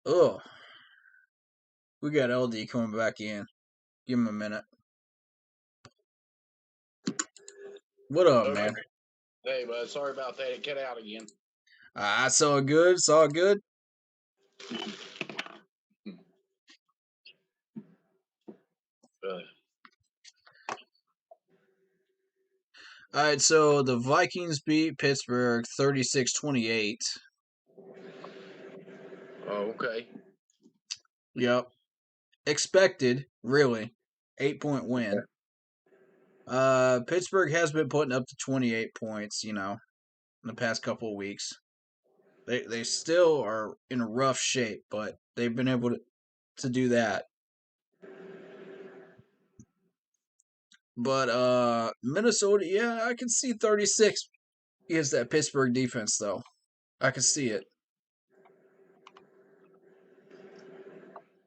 Ugh. We got LD coming back in. Give him a minute. What up, man? Hey, bud. Sorry about that. It cut out again. I saw it good. Saw it good. All right, so the Vikings beat Pittsburgh 36-28. Oh, okay. Yep. Expected, really. 8-point win. Pittsburgh has been putting up to 28 points, in the past couple of weeks. They still are in rough shape, but they've been able to do that. But Minnesota, yeah, I can see 36 against that Pittsburgh defense, though. I can see it.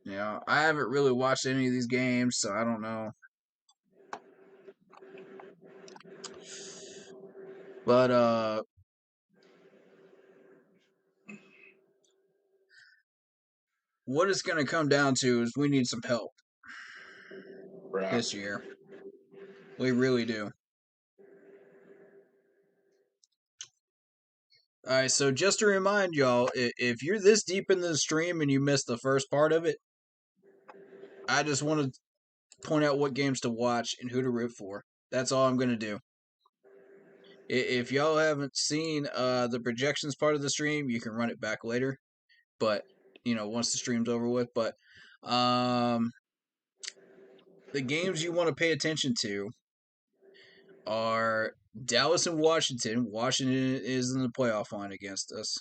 Yeah, I haven't really watched any of these games, so I don't know. But what it's going to come down to is we need some help this year. We really do. All right, so just to remind y'all, if you're this deep into the stream and you missed the first part of it, I just want to point out what games to watch and who to root for. That's all I'm going to do. If y'all haven't seen the projections part of the stream, you can run it back later. But, once the stream's over with. But the games you want to pay attention to are Dallas and Washington. Washington is in the playoff line against us.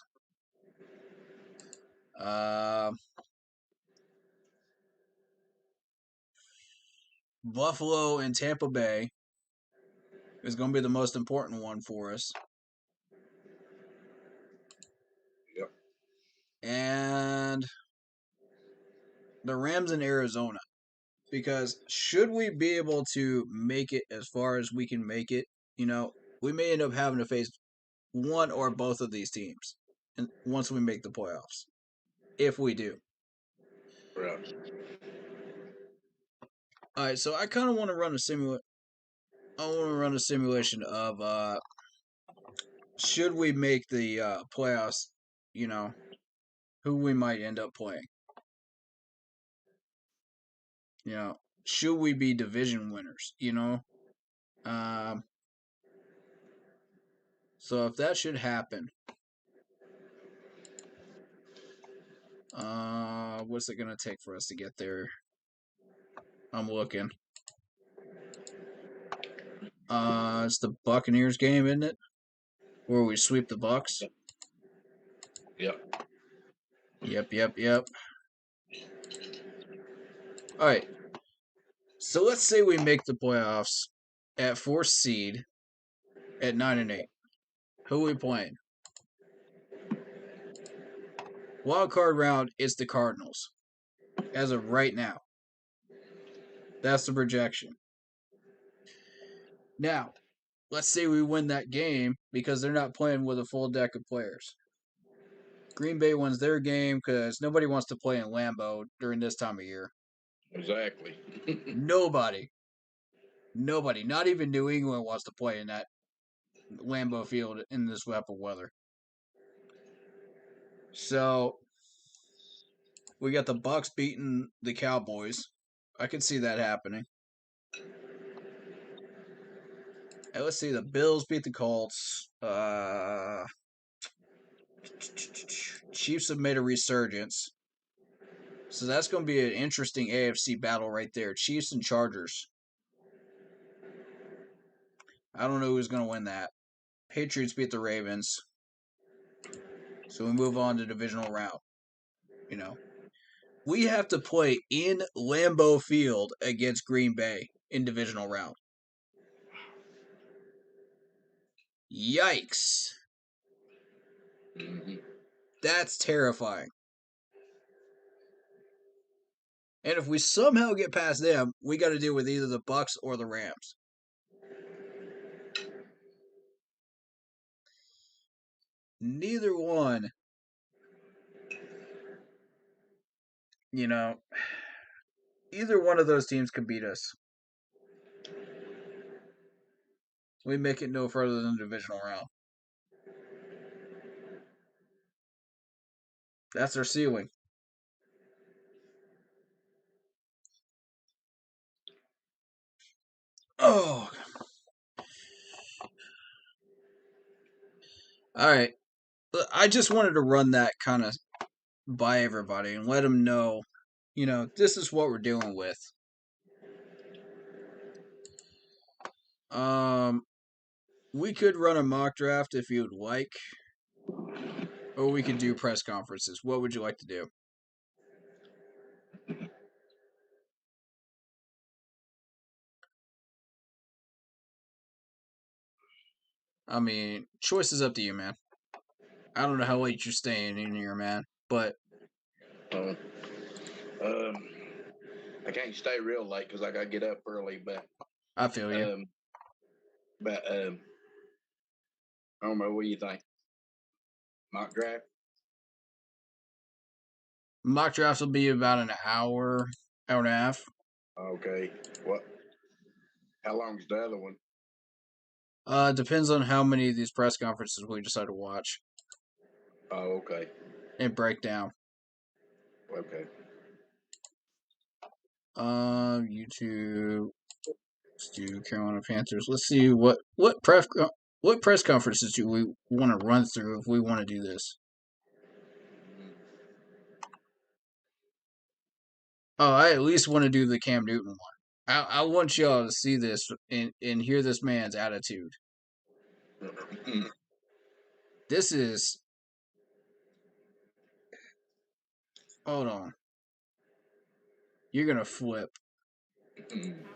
Buffalo and Tampa Bay is going to be the most important one for us. Yep. And the Rams in Arizona. Because should we be able to make it as far as we can make it, we may end up having to face one or both of these teams once we make the playoffs. If we do. Right. All right, so I kind of want to run a simulation. I want to run a simulation of should we make the playoffs, who we might end up playing. Should we be division winners, so if that should happen, what's it going to take for us to get there? I'm looking. It's the Buccaneers game, isn't it? Where we sweep the Bucs? Yep. Yep. All right. So let's say we make the playoffs at 4th seed at 9-8. Who are we playing? Wild card round is the Cardinals. As of right now. That's the projection. Now, let's say we win that game because they're not playing with a full deck of players. Green Bay wins their game because nobody wants to play in Lambeau during this time of year. Exactly. Nobody. Not even New England wants to play in that Lambeau field in this type of weather. So, We got the Bucks beating the Cowboys. I could see that happening. And let's see. The Bills beat the Colts. Chiefs have made a resurgence. So that's going to be an interesting AFC battle right there. Chiefs and Chargers. I don't know who's going to win that. Patriots beat the Ravens. So we move on to divisional round. You know, we have to play in Lambeau Field against Green Bay in divisional round. Yikes. That's terrifying. And if we somehow get past them, we got to deal with either the Bucks or the Rams. Neither one, you know, either one of those teams could beat us. We make it no further than the divisional round. That's our ceiling. Oh. All right. I just wanted to run that kind of by everybody and let them know, you know, this is what we're dealing with. We could run a mock draft if you would like, or we could do press conferences. What would you like to do? I mean, choice is up to you, man. I don't know how late you're staying in here, man, but I can't stay real late because I gotta get up early. But I feel you. I don't know. What do you think? Mock draft? Mock drafts will be about an hour and a half. Okay. What? How long's the other one? Depends on how many of these press conferences we decide to watch. Oh, okay. And break down. Okay. YouTube. Let's do Carolina Panthers. Let's see what press conferences do we want to run through if we want to do this. Oh, I at least want to do the Cam Newton one. I want y'all to see this and hear this man's attitude. This is... Hold on. You're going to flip.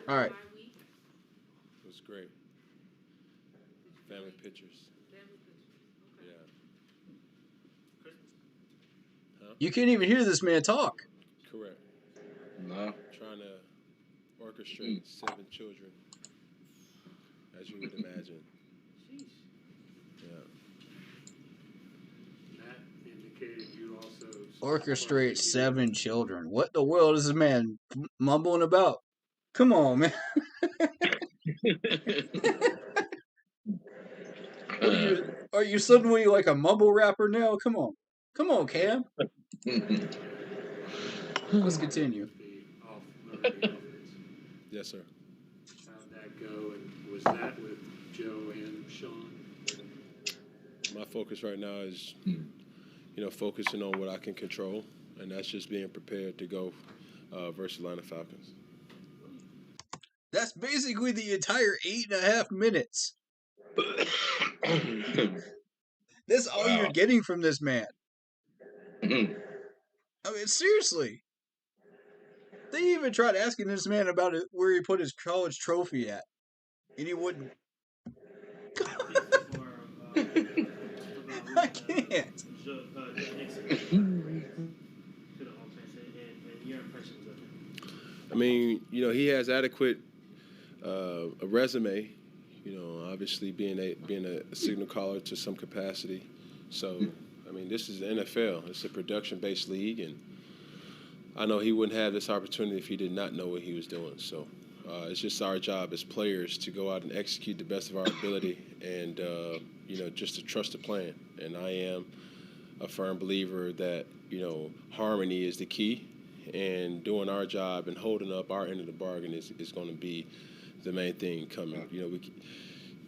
All right. It was great. Family pictures. Yeah. Huh? You can't even hear this man talk. Correct. No. Trying to orchestrate 7 children, as you would imagine. Yeah. That indicated you also Orchestrate 7 children. What the world is this man mumbling about? Come on, man. Are you suddenly like a mumble rapper now? Come on, Cam. Let's continue. Yes, sir. How'd that go? And was that with Joe and Sean? My focus right now is, focusing on what I can control, and that's just being prepared to go versus Atlanta Falcons. That's basically the entire 8.5 minutes. That's all you're getting from this man. I mean, seriously. They even tried asking this man about it, where he put his college trophy at, and he wouldn't. I can't. I mean, he has adequate a resume. Obviously being a signal caller to some capacity. So, I mean, this is the NFL. It's a production-based league, and I know he wouldn't have this opportunity if he did not know what he was doing. So, it's just our job as players to go out and execute the best of our ability, and just to trust the plan. And I am a firm believer that, harmony is the key, and doing our job and holding up our end of the bargain is going to be the main thing coming.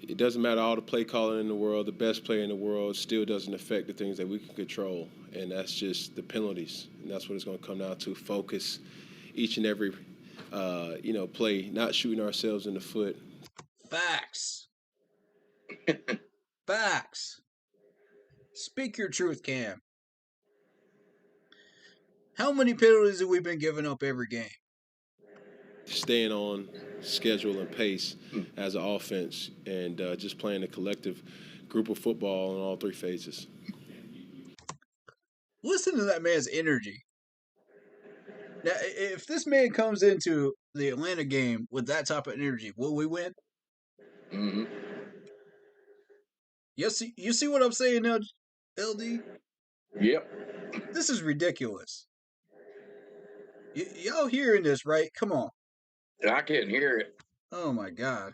It doesn't matter all the play calling in the world, the best player in the world still doesn't affect the things that we can control, and that's just the penalties, and that's what it's going to come down to. Focus each and every play, not shooting ourselves in the foot. Facts. Facts. Speak your truth, Cam. How many penalties have we been giving up every game? Staying on schedule and pace as an offense, and just playing a collective group of football in all three phases. Listen to that man's energy. Now, if this man comes into the Atlanta game with that type of energy, will we win? Mm-hmm. You see what I'm saying now, LD? Yep. This is ridiculous. Y'all hearing this, right? Come on. I couldn't hear it. Oh, my God.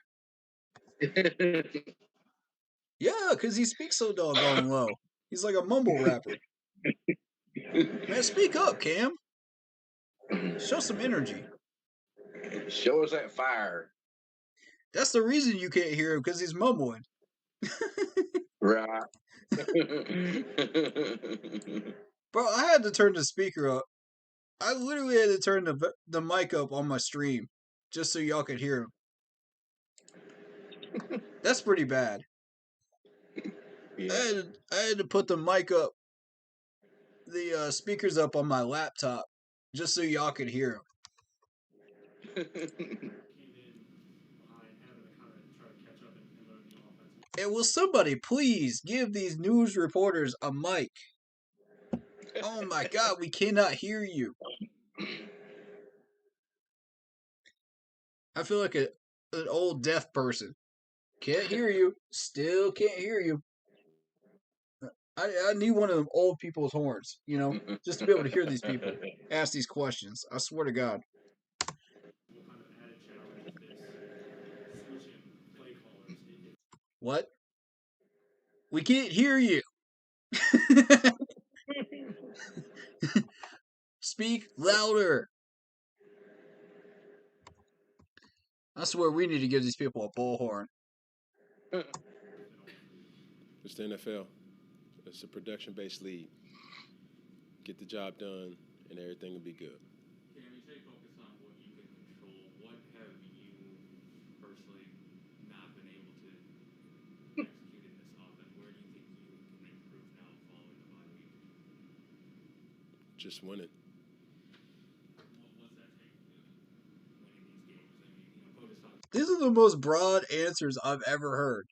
Yeah, because he speaks so doggone low. He's like a mumble rapper. Man, speak up, Cam. Show some energy. Show us that fire. That's the reason you can't hear him, because he's mumbling. Right. Bro, I had to turn the speaker up. I literally had to turn the mic up on my stream just so y'all could hear him. That's pretty bad. Yeah. I had to put the mic up, the speakers up on my laptop just so y'all could hear him. And will somebody please give these news reporters a mic? Oh my God, we cannot hear you. I feel like an old deaf person. Can't hear you. Still can't hear you. I need one of them old people's horns, just to be able to hear these people ask these questions. I swear to God. What? We can't hear you. Speak louder. I swear we need to give these people a bullhorn. It's the NFL. It's a production-based league. Get the job done, and everything will be good. Cam, you say focus on what you can control. What have you personally not been able to execute in this offense? Where do you think you can improve now following the bye week? Just winning. What's that take winning these games? I mean, focus on. These are the most broad answers I've ever heard.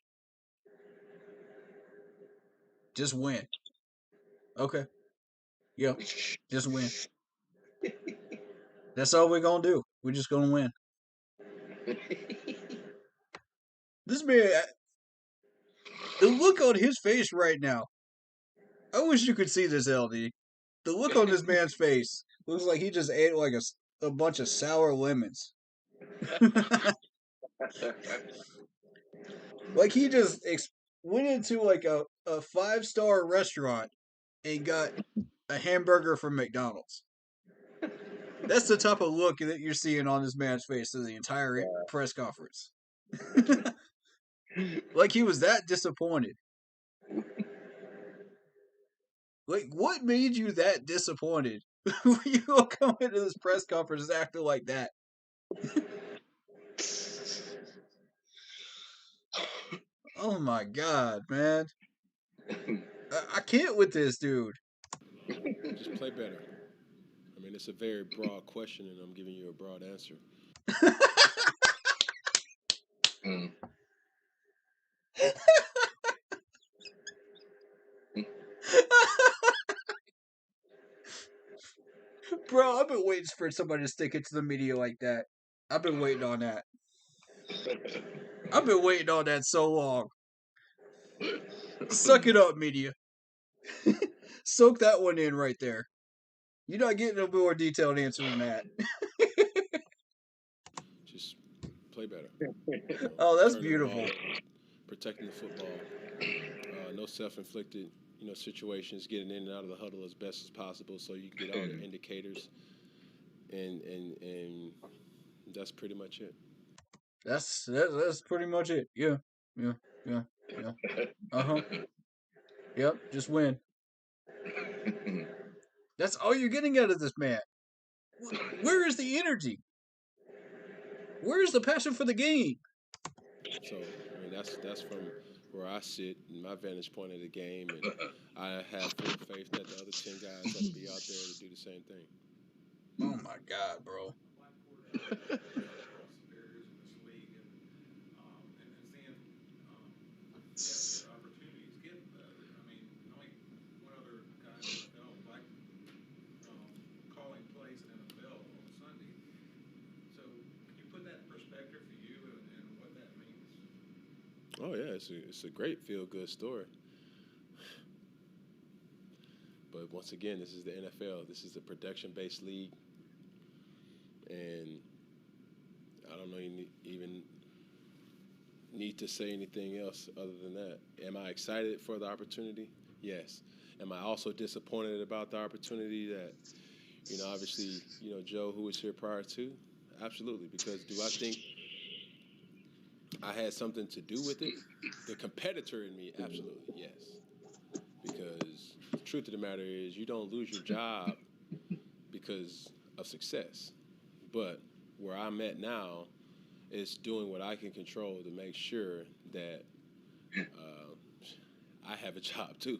Just win. Okay. Yep. Just win. That's all we're going to do. We're just going to win. This man, the look on his face right now. I wish you could see this, LD. The look on this man's face looks like he just ate like a bunch of sour lemons. Like he just went into like a 5-star restaurant and got a hamburger from McDonald's. That's the type of look that you're seeing on this man's face through the entire press conference. Like he was that disappointed. Like, what made you that disappointed? You gonna come into this press conference acting like that? Oh my God, man! I can't with this dude. Just play better. I mean, it's a very broad question, and I'm giving you a broad answer. Bro, I've been waiting for somebody to stick it to the media like that. I've been waiting on that. I've been waiting on that so long. Suck it up, media. Soak that one in right there. You're not getting a more detailed answer than that. Just play better. Oh, that's beautiful. Protecting the football. No self-inflicted situations, getting in and out of the huddle as best as possible, so you can get all the indicators, and that's pretty much it. That's pretty much it. Yeah. Yep. Just win. That's all you're getting out of this man. Where is the energy? Where is the passion for the game? So that's from where I sit in my vantage point of the game, and I have full faith that the other 10 guys have to be out there to do the same thing. Oh my God, bro. Oh yeah, it's a great feel-good story. But once again, this is the NFL. This is a production-based league, and I don't know even need to say anything else other than that. Am I excited for the opportunity? Yes. Am I also disappointed about the opportunity that, obviously, Joe, who was here prior to? Absolutely, because do I think I had something to do with it? The competitor in me, absolutely, yes. Because the truth of the matter is, you don't lose your job because of success. But where I'm at now is doing what I can control to make sure that I have a job too.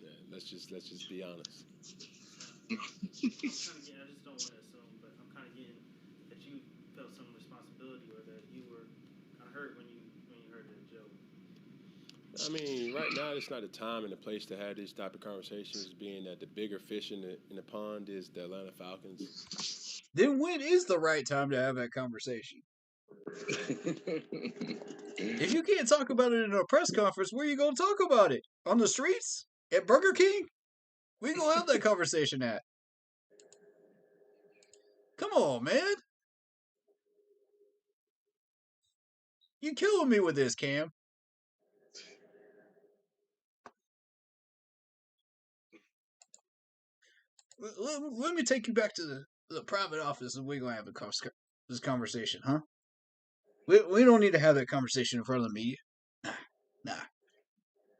Yeah, let's just be honest. I just don't want to assume, but I'm kind of getting that you felt some responsibility, or that you were kind of hurt when you heard that joke. I mean, right now it's not the time and the place to have these type of conversations, being that the bigger fish in the pond is the Atlanta Falcons. Then when is the right time to have that conversation? If you can't talk about it in a press conference, where are you going to talk about it? On the streets? At Burger King? Where you going to have that conversation at? Come on, man. You killing me with this, Cam. Let me take you back to the private office, and we're going to have this conversation, huh? We don't need to have that conversation in front of the media. Nah.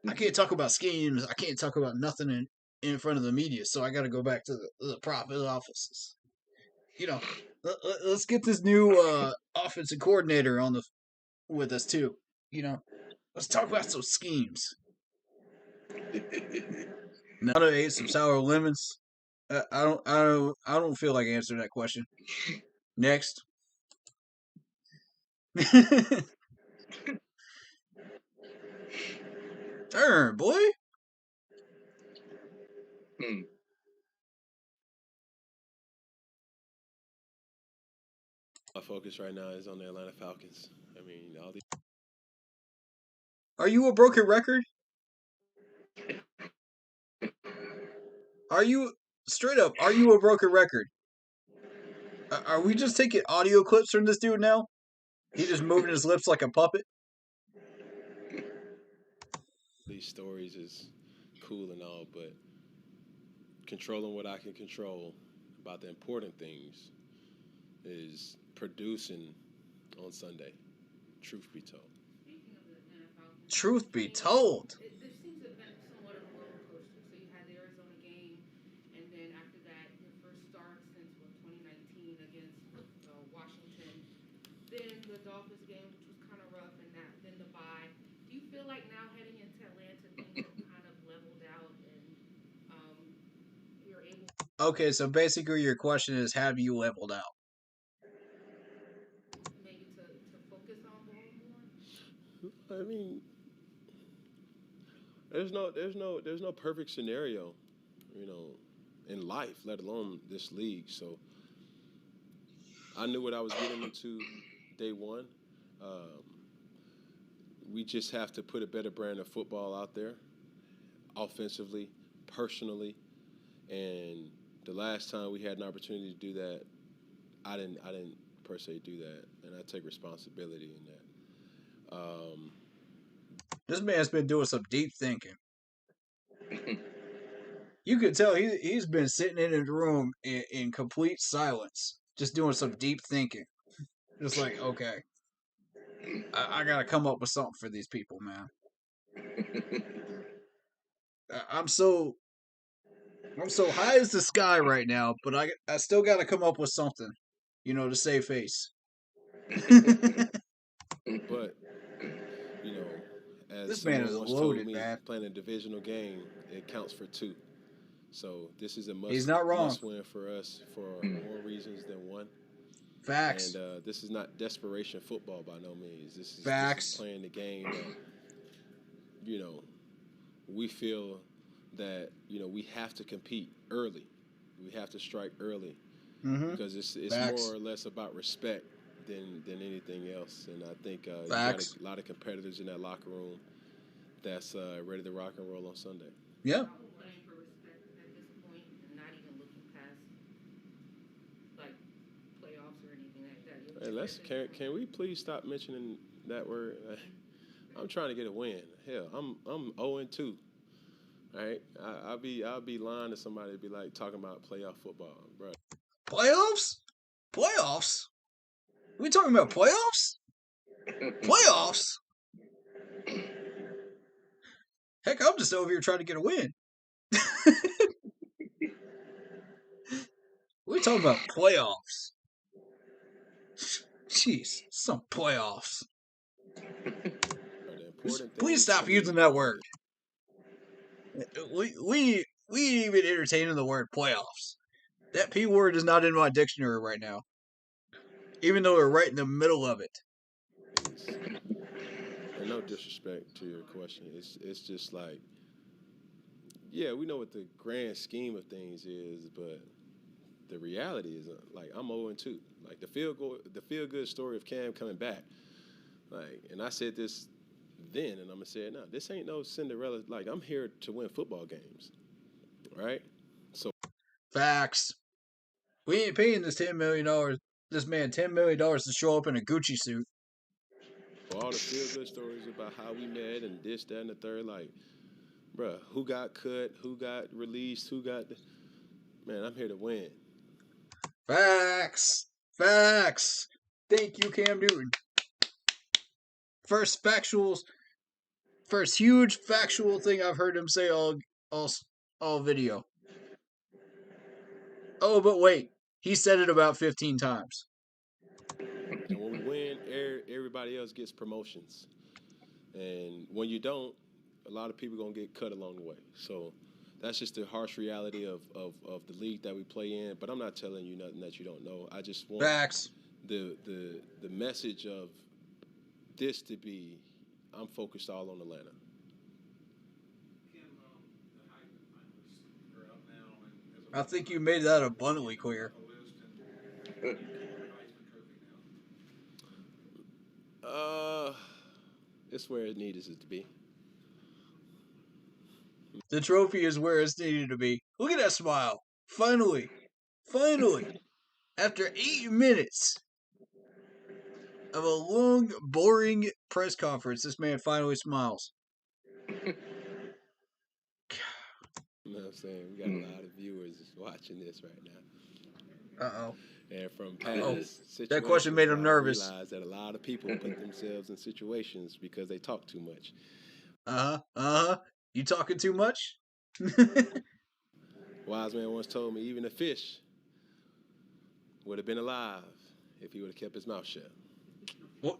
I can't talk about schemes. I can't talk about nothing in front of the media, so I got to go back to the private offices. Let's get this new offensive coordinator with us too. Let's talk about some schemes. Now that I ate some sour lemons, I don't feel like answering that question. Next. Turn, boy. My focus right now is on the Atlanta Falcons. I mean, all these. Are you a broken record? Are you straight up? Are you a broken record? Are we just taking audio clips from this dude now? He just moving his lips like a puppet. These stories is cool and all, but controlling what I can control about the important things is producing on Sunday. Truth be told. Truth be told. This seems to have been somewhat of a roller coaster. So you had the Arizona game, and then after that, your first start since 2019 against Washington. Then the Dolphins game, which was kind of rough, and then the bye. Do you feel like now heading into Atlanta, things have kind of leveled out, and you're able? Okay, so basically your question is, have you leveled out? Maybe to focus on more. I mean, there's no perfect scenario, in life, let alone this league. So I knew what I was getting into day one. We just have to put a better brand of football out there, offensively, personally, and the last time we had an opportunity to do that, I didn't per se do that, and I take responsibility in that. This man's been doing some deep thinking. You could tell he's been sitting in his room in complete silence, just doing some deep thinking. Just like, okay, I gotta come up with something for these people, man. I'm so high as the sky right now, but I still gotta come up with something, to save face. But you know, as This man someone is once told loaded, me, man. playing a divisional game, it counts for 2. So this is a He's not wrong. must win for us for more reasons than one. Facts. And this is not desperation football by no means. This Facts. is playing the game that we feel that we have to compete early. We have to strike early because it's Facts. more or less about respect than anything else. And I think you Facts. got a lot of competitors in that locker room that's ready to rock and roll on Sunday. Yeah. Playing for respect at this point and not even looking past like playoffs or anything like that. Hey, can we please stop mentioning that word? I'm trying to get a win. Hell, I'm 0-2. All right, I'll be lying to somebody to be like talking about playoff football, bro. Playoffs? We talking about playoffs? Playoffs? Heck, I'm just over here trying to get a win. We talking about playoffs. Jeez, some playoffs. Please stop using that word. We ain't even entertaining the word playoffs. That P word is not in my dictionary right now. Even though we're right in the middle of it. And no disrespect to your question. It's just like, yeah, we know what the grand scheme of things is, but the reality is like I'm 0-2. Like the feel good story of Cam coming back. Like, and I said this then, and I'm gonna say it now. This ain't no Cinderella. Like, I'm here to win football games, right? So facts. We ain't paying this $10 million. This man $10 million to show up in a Gucci suit. All the feel good stories about how we met and this, that, and the third. Like, bruh, who got cut? Who got released? Man, I'm here to win. Facts. Thank you, Cam Newton. First huge factual thing I've heard him say all video. Oh, but wait, he said it about 15 times. And when we win, everybody else gets promotions, and when you don't, a lot of people gonna get cut along the way. So that's just the harsh reality of the league that we play in. But I'm not telling you nothing that you don't know. I just want facts. The message of this to be, I'm focused all on Atlanta. I think you made that abundantly clear. It's where it needs it to be. The trophy is where it's needed to be. Look at that smile. Finally. After 8 minutes of a long, boring press conference, this man finally smiles. You know what I'm saying? We got a lot of viewers watching this right now. Uh-oh. And from past situations, that question made him nervous. I realized that a lot of people put themselves in situations because they talk too much. You talking too much? Wise man once told me even a fish would have been alive if he would have kept his mouth shut. What?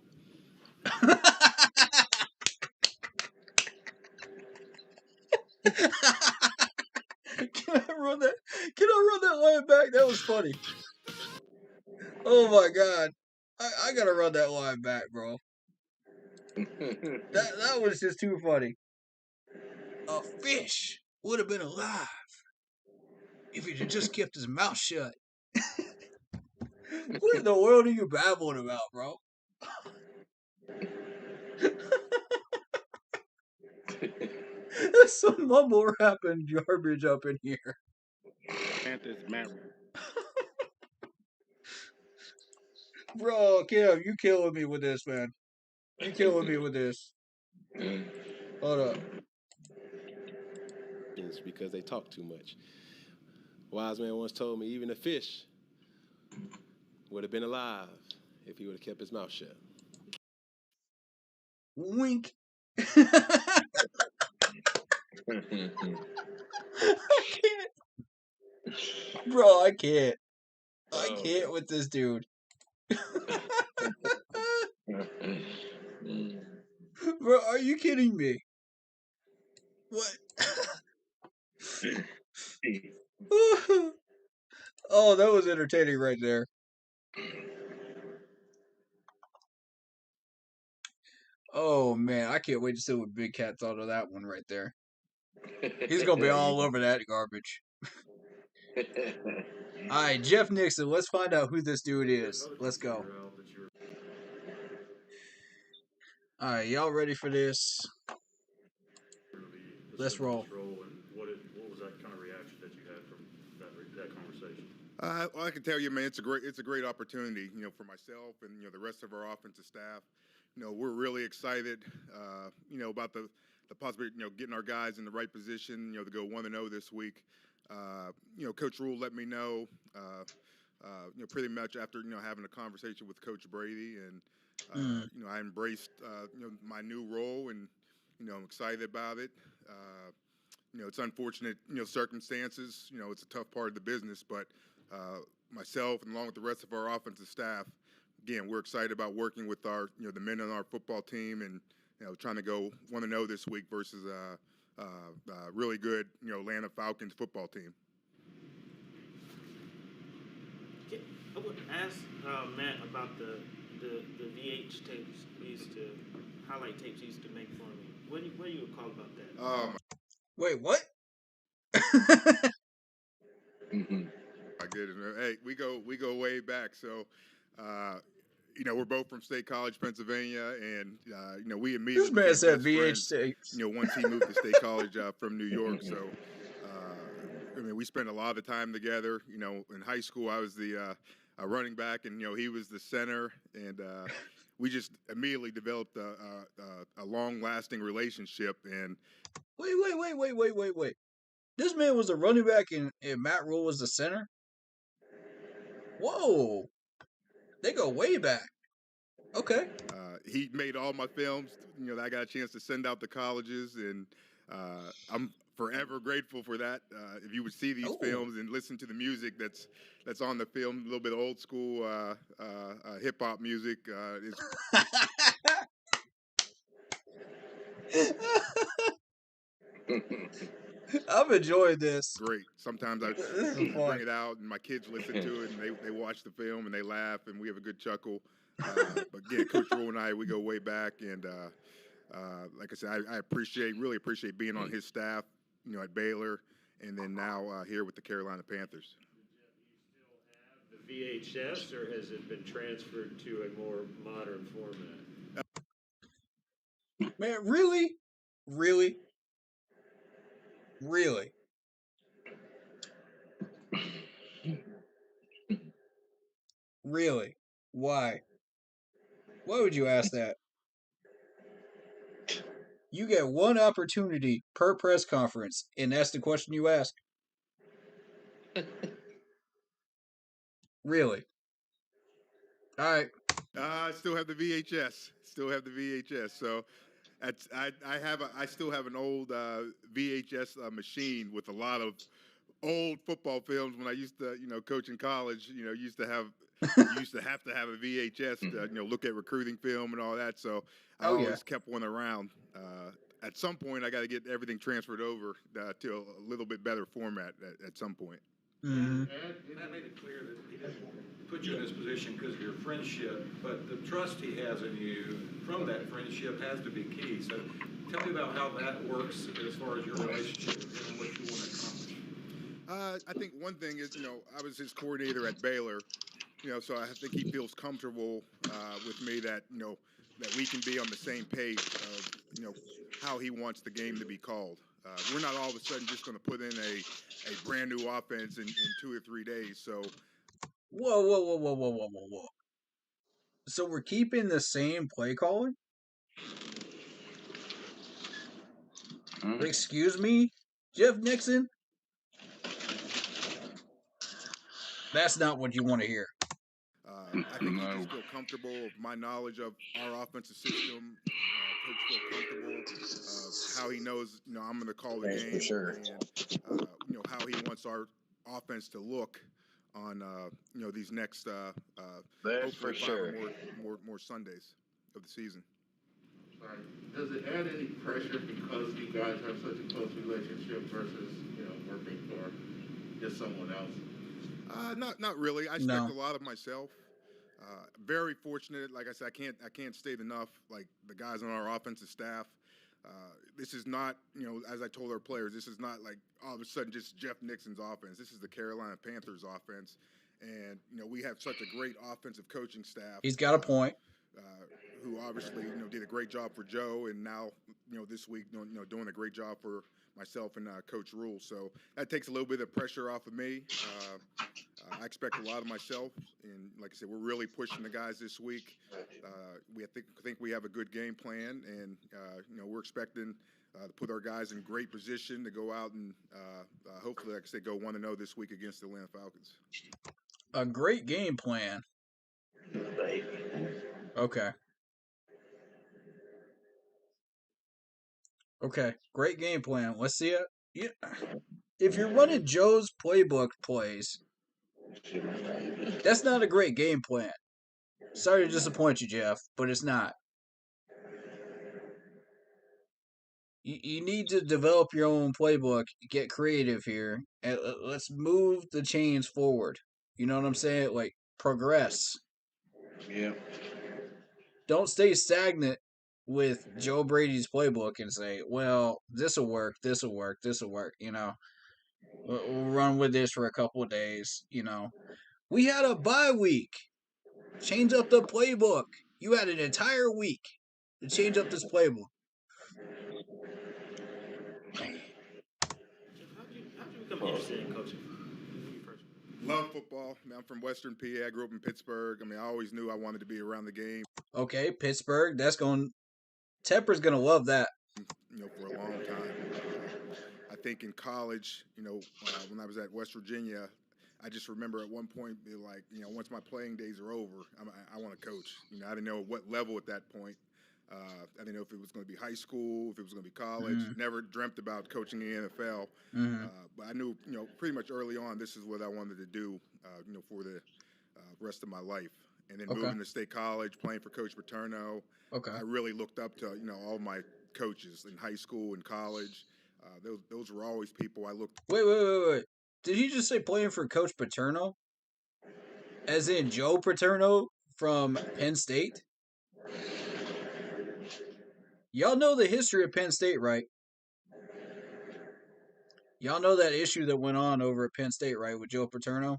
Can I run that line back? That was funny. Oh my god. I gotta run that line back, bro. That was just too funny. A fish would have been alive if he had just kept his mouth shut. What in the world are you babbling about, bro? There's some mumble rap and garbage up in here. Bro, Kim, you killing me with this, man. You killing me with this. Hold up. Falcons because they talk too much. Wise man once told me even a fish would have been alive if he would have kept his mouth shut. Wink. I can't. Bro, I can't. I can't with this dude. Bro, are you kidding me? What? Oh, that was entertaining right there. Oh man, I can't wait to see what Big Cat thought of that one right there. He's gonna be all over that garbage. All right, Jeff Nixon. Let's find out who this dude is. Let's go. All right, y'all ready for this? Let's roll. And what was that kind of reaction that you had from that conversation? Well, I can tell you, man, it's a great opportunity, for myself and the rest of our offensive staff. We're really excited, about the possibility, getting our guys in the right position, to go 1-0 this week. Coach Rule let me know, pretty much after having a conversation with Coach Brady, and I embraced my new role, and I'm excited about it. It's unfortunate, circumstances. It's a tough part of the business, but myself and along with the rest of our offensive staff, again, we're excited about working with our, the men on our football team, and trying to go 1-0 this week versus really good, Atlanta Falcons football team. I would ask Matt about the VH tapes we used to highlight tapes you used to make for me. What do you recall about that? Wait, what? I did. Hey, we go way back. So, we're both from State College, Pennsylvania, and we immediately this man said became VH best friends, tapes. once he moved to State College from New York. So, we spent a lot of time together. In high school, I was the running back, and he was the center, and we just immediately developed a long-lasting relationship. And Wait. This man was a running back and Matt Rule was the center? Whoa. They go way back. Okay. He made all my films, that I got a chance to send out to colleges, and I'm forever grateful for that. If you would see these films and listen to the music that's on the film, a little bit of old school hip-hop music. I'm enjoying this. Great. Sometimes I bring it out, and my kids listen to it, and they watch the film, and they laugh, and we have a good chuckle. But again, Coach Rule and I, we go way back, and like I said, I really appreciate being on his staff, at Baylor, and then now here with the Carolina Panthers. Do you still have the VHS, or has it been transferred to a more modern format? Man, really? Really? Why? Why would you ask that? You get one opportunity per press conference, and that's the question you ask. Really? All right. I still have the VHS. So I still have an old VHS machine with a lot of old football films. When I used to, coach in college, used to have to have a VHS to, look at recruiting film and all that. So I always kept one around. At some point, I got to get everything transferred over to a little bit better format at some point. Mm-hmm. Matt made it clear that he didn't put you in this position because of your friendship, but the trust he has in you from that friendship has to be key. So tell me about how that works as far as your relationship with him and what you want to accomplish. I think one thing is, I was his coordinator at Baylor, so I think he feels comfortable with me that, that we can be on the same page of, how he wants the game to be called. We're not all of a sudden just going to put in a brand new offense in 2 or 3 days. So, Whoa. So we're keeping the same play calling? Excuse me? Jeff Nixon, that's not what you want to hear. I think he just feel comfortable of my knowledge of our offensive system. Coach feel comfortable of how he knows, I'm going to call the game, For sure. and how he wants our offense to look on these next That's hopefully for sure. more Sundays of the season. Right. Does it add any pressure because you guys have such a close relationship versus working for just someone else? Not really. I expect a lot of myself. Very fortunate. Like I said, I can't state enough. Like the guys on our offensive staff. This is not, as I told our players, this is not like all of a sudden just Jeff Nixon's offense. This is the Carolina Panthers offense, and we have such a great offensive coaching staff. He's got a point. Who obviously did a great job for Joe, and now this week doing a great job for myself and Coach Rule. So that takes a little bit of pressure off of me. I expect a lot of myself, and like I said, we're really pushing the guys this week. We think we have a good game plan, and we're expecting to put our guys in great position to go out and hopefully, like I said, go 1-0 this week against the Atlanta Falcons. A great game plan. Okay. Okay, great game plan. Let's see it. Yeah. If you're running Joe's playbook plays, that's not a great game plan. Sorry to disappoint you, Jeff, but it's not. You need to develop your own playbook, get creative here, and let's move the chains forward. You know what I'm saying? Like, progress. Yeah. Don't stay stagnant with Joe Brady's playbook and say, well, this will work, this will work, this will work, We'll run with this for a couple of days, We had a bye week. Change up the playbook. You had an entire week to change up this playbook. How'd you become interested in coaching? Love football. I mean, I'm from Western PA. I grew up in Pittsburgh. I mean, I always knew I wanted to be around the game. Okay, Pittsburgh. Tepper's going to love that. For a long time. I think in college, when I was at West Virginia, I just remember at one point, like, once my playing days are over, I want to coach. I didn't know what level at that point. I didn't know if it was going to be high school, if it was going to be college. Mm-hmm. Never dreamt about coaching in the NFL. Mm-hmm. But I knew, pretty much early on, this is what I wanted to do, for the rest of my life. And then moving to State College, playing for Coach Paterno. Okay. I really looked up to, all my coaches in high school and college. Those were always people I looked. Wait. Did he just say playing for Coach Paterno? As in Joe Paterno from Penn State? Y'all know the history of Penn State, right? Y'all know that issue that went on over at Penn State, right, with Joe Paterno?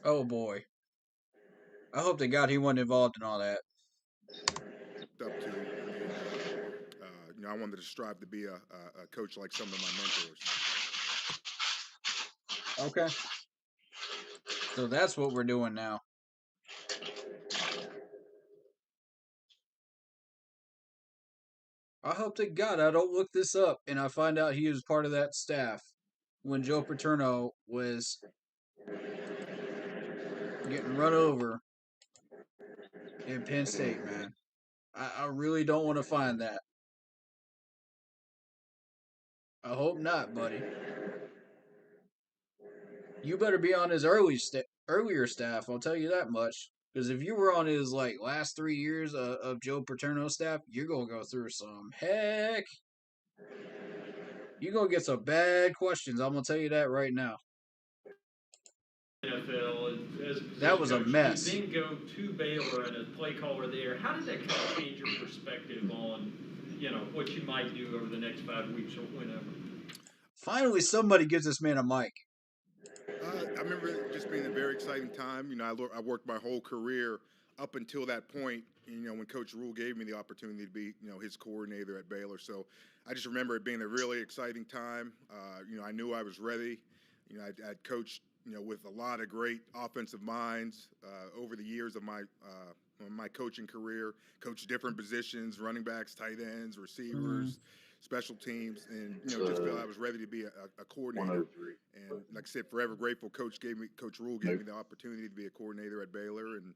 Oh, boy. I hope to God he wasn't involved in all that. Up to, I wanted to strive to be a coach like some of my mentors. Okay. So that's what we're doing now. I hope to God I don't look this up and I find out he was part of that staff when Joe Paterno was getting run over in Penn State, man. I really don't want to find that. I hope not, buddy. You better be on his earlier staff, I'll tell you that much. Because if you were on his last 3 years of Joe Paterno's staff, you're going to go through some heck. You're going to get some bad questions. I'm going to tell you that right now. NFL as that was a mess. You then go to Baylor and a play caller there. How did that kind of change your perspective on, what you might do over the next 5 weeks or whenever? Finally, somebody gives this man a mic. I remember it just being a very exciting time. I worked my whole career up until that point, when Coach Rule gave me the opportunity to be, his coordinator at Baylor. So I just remember it being a really exciting time. I knew I was ready. I'd coached, with a lot of great offensive minds over the years of my coaching career, coached different positions, running backs, tight ends, receivers. special teams, and just felt I was ready to be a coordinator. And like I said, forever grateful. Coach Rule gave me the opportunity to be a coordinator at Baylor, and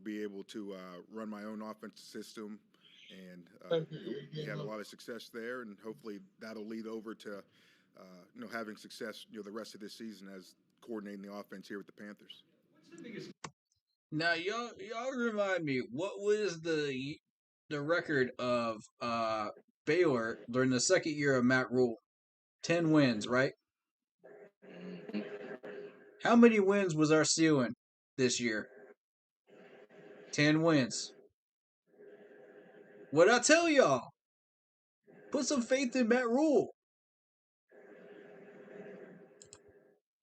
be able to run my own offensive system. And we had a lot of success there, and hopefully that'll lead over to having success the rest of this season as coordinating the offense here with the Panthers. What's the biggest? Now, y'all remind me, what was the record of Baylor during the second year of Matt Rule? 10 wins, right? How many wins was our ceiling this year? 10 wins. What'd I tell y'all? Put some faith in Matt Rule.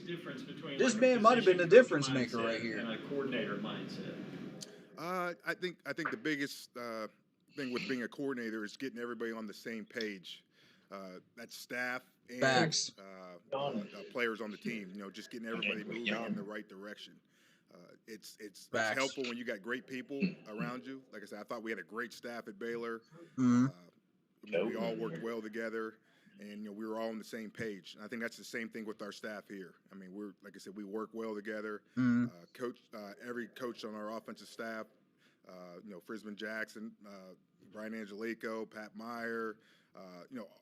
Difference between This like man might have been the difference maker mindset right here. and a coordinator mindset. I think the biggest thing with being a coordinator is getting everybody on the same page. That's staff and players on the team. Just getting everybody moving in the right direction. It's helpful when you got great people around you. Like I said, I thought we had a great staff at Baylor. Mm-hmm. We all worked well together, and we were all on the same page. And I think that's the same thing with our staff here. I mean, like I said, we work well together. Mm-hmm. Every coach on our offensive staff, Frisman Jackson, Brian Angelico, Pat Meyer,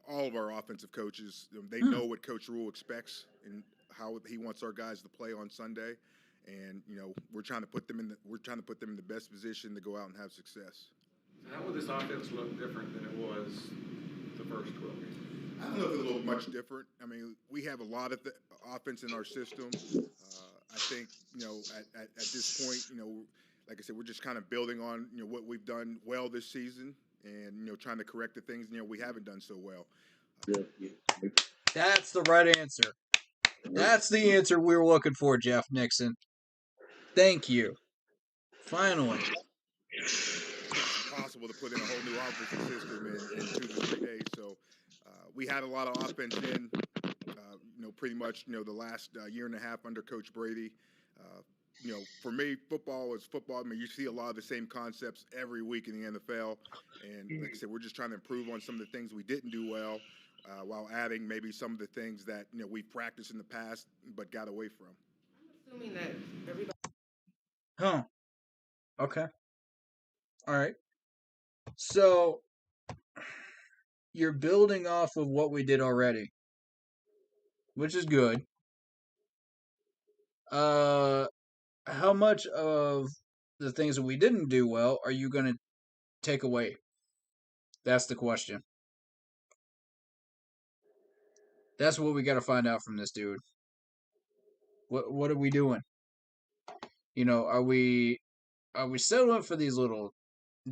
all of our offensive coaches, they know what Coach Rule expects and how he wants our guys to play on Sunday. And we're trying to put them in the best position to go out and have success. How will this offense look different than it was the first 12 games? I don't know if it'll look much different. I mean, we have a lot of offense in our system. I think at this point, like I said, we're just kind of building on what we've done well this season, and trying to correct the things we haven't done so well. That's the right answer. That's the answer we were looking for, Jeff Nixon. Thank you. Finally. It's impossible to put in a whole new offensive system in 2 to 3 days. So we had a lot of offense in, pretty much, the last year and a half under Coach Brady. For me, football is football. I mean, you see a lot of the same concepts every week in the NFL. And like I said, we're just trying to improve on some of the things we didn't do well, while adding maybe some of the things that, we've practiced in the past but got away from. I'm assuming that everybody. Huh. Okay. All right. So, you're building off of what we did already, which is good. How much of the things that we didn't do well are you going to take away? That's the question. That's what we got to find out from this dude. What are we doing? Are we settling for these little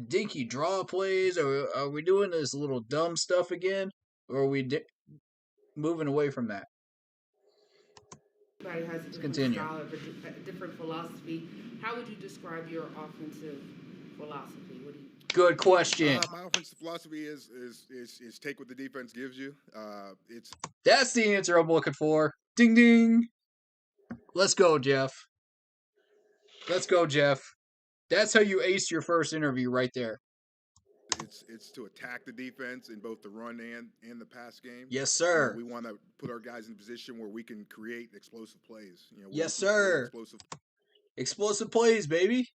dinky draw plays, or are we doing this little dumb stuff again, or are we moving away from that? Everybody has a different style, a different philosophy. How would you describe your offensive philosophy? What do you? Good question. My offensive philosophy is take what the defense gives you. That's the answer I'm looking for. Ding ding. Let's go, Jeff. Let's go, Jeff. That's how you ace your first interview right there. It's to attack the defense in both the run and the pass game. Yes, sir. We want to put our guys in a position where we can create explosive plays. Yes, sir. Explosive plays, baby.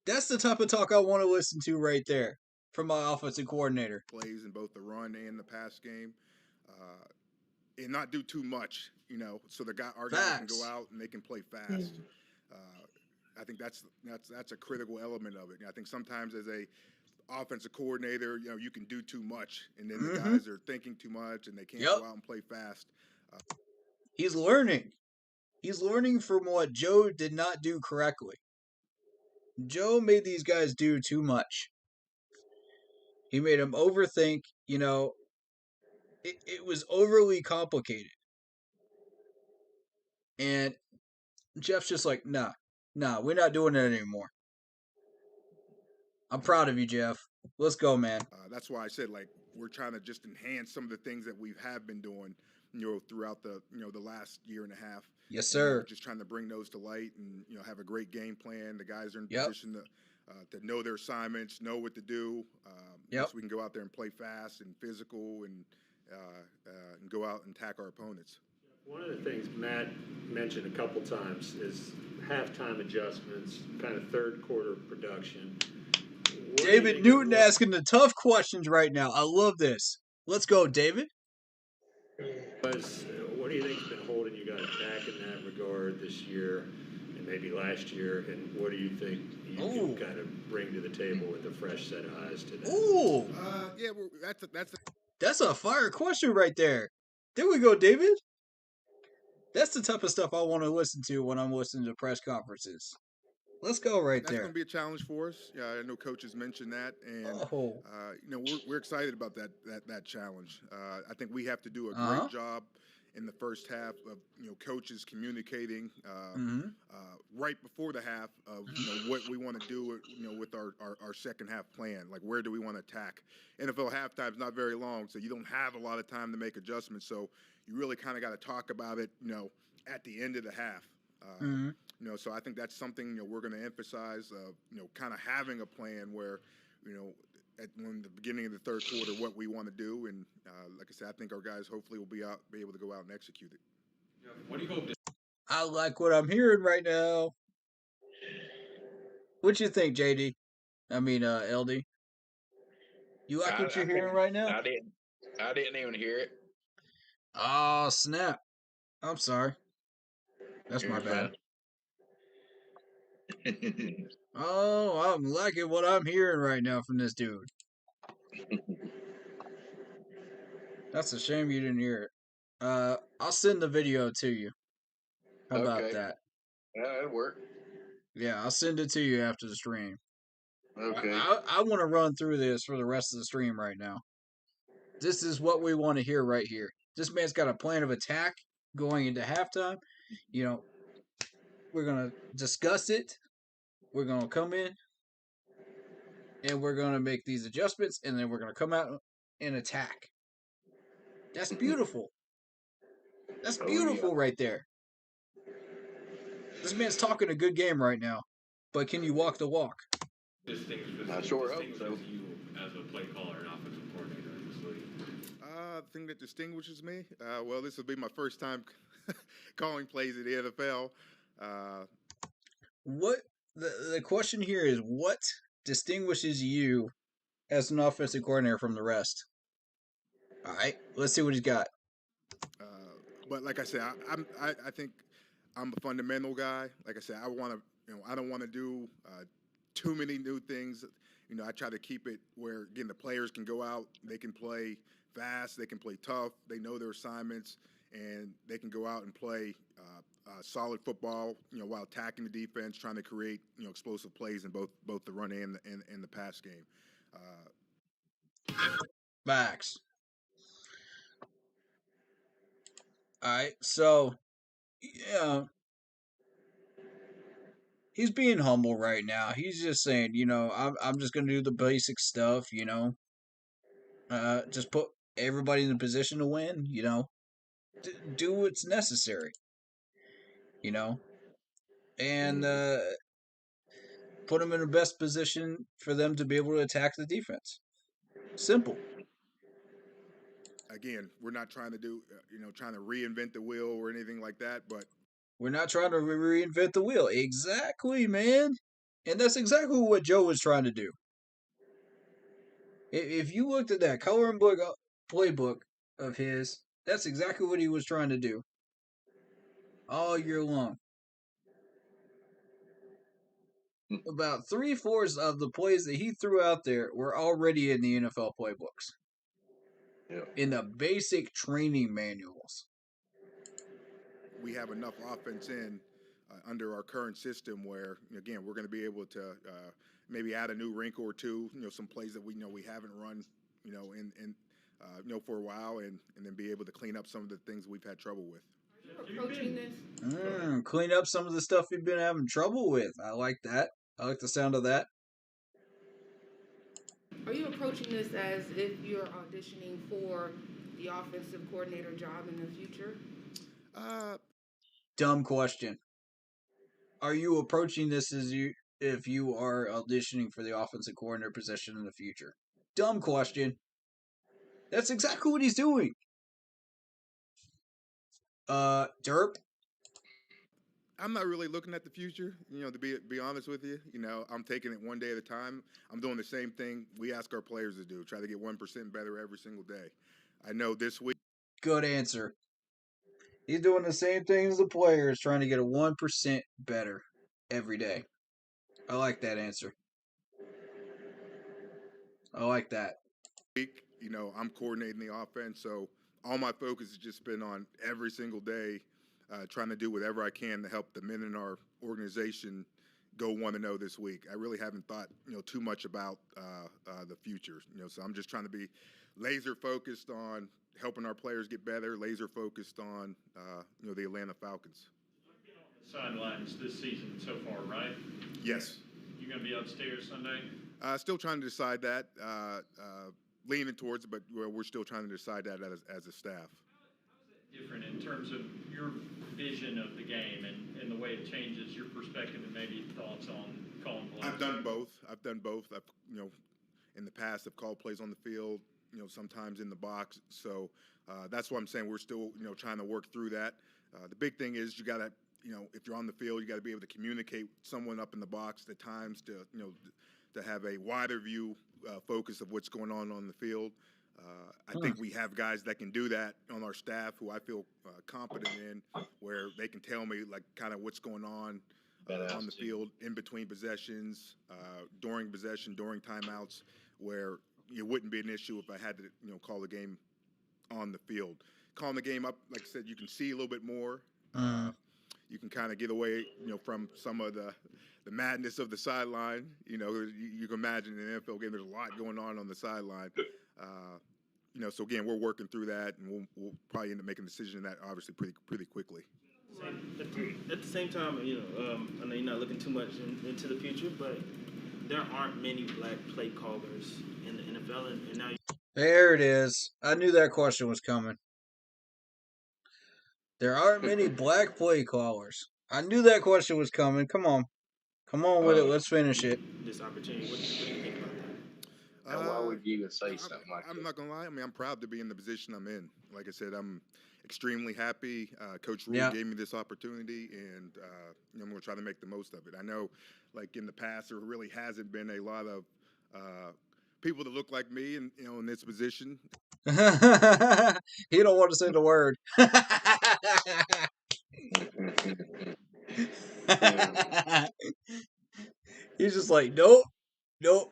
That's the type of talk I want to listen to right there from my offensive coordinator. Plays in both the run and the pass game, and not do too much, so our guys can go out and they can play fast. I think that's a critical element of it. I think sometimes as a offensive coordinator, you can do too much, and then the guys are thinking too much, and they can't go out and play fast. He's learning. He's learning from what Joe did not do correctly. Joe made these guys do too much. He made them overthink. It was overly complicated. And Jeff's just like, nah, we're not doing it anymore. I'm proud of you, Jeff. Let's go, man. That's why I said, we're trying to just enhance some of the things that we have been doing, throughout the last year and a half. Yes, sir. And, just trying to bring those to light and, have a great game plan. The guys are in position to to know their assignments, know what to do. Yep. So we can go out there and play fast and physical and go out and attack our opponents. One of the things Matt mentioned a couple times is halftime adjustments, kind of third quarter production. David Newton asking the tough questions right now. I love this. Let's go, David. What do you think's been holding you guys back in that regard this year and maybe last year? And what do you think you can kind of bring to the table with a fresh set of eyes today? Ooh. Yeah, well, that's a fire question right there. There we go, David. That's the type of stuff I want to listen to when I'm listening to press conferences. Let's go right That's there. going to be a challenge for us. Yeah, I know coaches mentioned that, and we're excited about that challenge. I think we have to do a great job in the first half of coaches communicating right before the half of what we want to do with our second half plan. Like, where do we want to attack? NFL halftime is not very long, so you don't have a lot of time to make adjustments. So you really kind of got to talk about it at the end of the half. So I think that's something we're going to emphasize. Kind of having a plan where at the beginning of the third quarter what we want to do, and like I said, I think our guys hopefully will be able to go out and execute it. What do you hope? I like what I'm hearing right now. What you think, JD? I mean, LD. You like what you're hearing right now? I didn't even hear it. Oh, snap. I'm sorry. That's my bad. Oh, I'm liking what I'm hearing right now from this dude. That's a shame you didn't hear it. I'll send the video to you. How about that? Yeah, that'll work. Yeah, I'll send it to you after the stream. Okay. I want to run through this for the rest of the stream right now. This is what we want to hear right here. This man's got a plan of attack going into halftime. We're going to discuss it. We're going to come in and we're going to make these adjustments, and then we're going to come out and attack. That's beautiful. That's beautiful right there. This man's talking a good game right now, but can you walk the walk? I sure hope so. You as a play caller and offensive coordinator in this league. The thing that distinguishes me, well, this will be my first time calling plays in the NFL. What the question here is, what distinguishes you as an offensive coordinator from the rest? All right, let's see what he's got. But like I said, I think I'm a fundamental guy. Like I said, I don't want to do too many new things. I try to keep it where, again, the players can go out, they can play fast, they can play tough, they know their assignments, and they can go out and play solid football, while attacking the defense, trying to create, explosive plays in both the run and the pass game. Max. All right, so yeah, he's being humble right now. He's just saying, I'm just gonna do the basic stuff, just put everybody in a position to win, do what's necessary, and put them in the best position for them to be able to attack the defense. Simple. Again, we're not trying to do, trying to reinvent the wheel or anything like that, but we're not trying to reinvent the wheel. Exactly, man. And that's exactly what Joe was trying to do. If you looked at that coloring book playbook of his, that's exactly what he was trying to do all year long. About 3/4 of the plays that he threw out there were already in the NFL playbooks. Yeah. In the basic training manuals. We have enough offense under our current system where, again, we're going to be able to maybe add a new wrinkle or two, some plays that we haven't run, for a while, and then be able to clean up some of the things we've had trouble with. Are you approaching this? Clean up some of the stuff you've been having trouble with. I like that. I like the sound of that. Are you approaching this as if you're auditioning for the offensive coordinator job in the future? Dumb question. Are you approaching this as if you are auditioning for the offensive coordinator position in the future? Dumb question. That's exactly what he's doing. Derp? I'm not really looking at the future, to be honest with you. I'm taking it one day at a time. I'm doing the same thing we ask our players to do, try to get 1% better every single day. I know this week. Good answer. He's doing the same thing as the players, trying to get a 1% better every day. I like that answer. I like that. Week, I'm coordinating the offense, so all my focus has just been on every single day trying to do whatever I can to help the men in our organization go 1-0 this week. I really haven't thought, too much about the future. So I'm just trying to be laser focused on helping our players get better, laser focused on, the Atlanta Falcons. Sidelines this season so far, right? Yes. You gonna be upstairs Sunday? Still trying to decide that. Leaning towards it, but we're still trying to decide that as a staff. Different in terms of your vision of the game and the way it changes your perspective and maybe thoughts on calling plays? I've done both. I've, in the past, I've called plays on the field, sometimes in the box. So that's why I'm saying we're still, trying to work through that. The big thing is you got to, if you're on the field, you got to be able to communicate with someone up in the box at times to, to have a wider view focus of what's going on the field. I think we have guys that can do that on our staff who I feel competent in, where they can tell me like kind of what's going on the field in between possessions, during possession, during timeouts, where it wouldn't be an issue if I had to, call the game on the field. Calling the game up, like I said, you can see a little bit more. You can kind of get away, from some of the madness of the sideline. You can imagine in an NFL game, there's a lot going on the sideline. So again, we're working through that, and we'll probably end up making a decision in that obviously pretty quickly. At the same time, I know you're not looking too much into the future, but there aren't many black play callers in the NFL, and now. There it is. I knew that question was coming. There aren't many black play callers. I knew that question was coming. Come on with it. Let's finish it. This opportunity. What do you think about that? Now, why would you even say something like that? I'm not gonna lie. I mean, I'm proud to be in the position I'm in. Like I said, I'm extremely happy. Coach Rule gave me this opportunity, and I'm gonna try to make the most of it. I know, like in the past, there really hasn't been a lot of people that look like me, in this position. He don't want to say the word. He's just like, nope.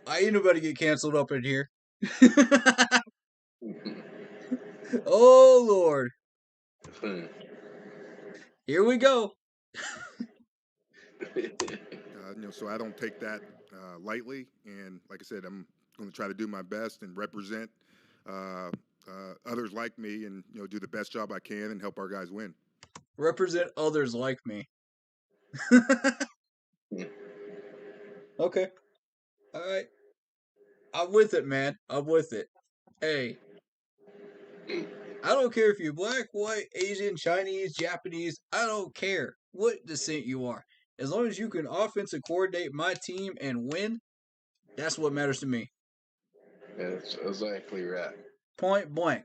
I ain't nobody get canceled up in here. Oh Lord. Here we go. So I don't take that lightly, and like I said, I'm going to try to do my best and represent others like me, and do the best job I can and help our guys win. Represent others like me. Okay. All right. I'm with it, man. I'm with it. Hey. I don't care if you're black, white, Asian, Chinese, Japanese. I don't care what descent you are. As long as you can offensive coordinate my team and win, that's what matters to me. That's exactly right. Point blank.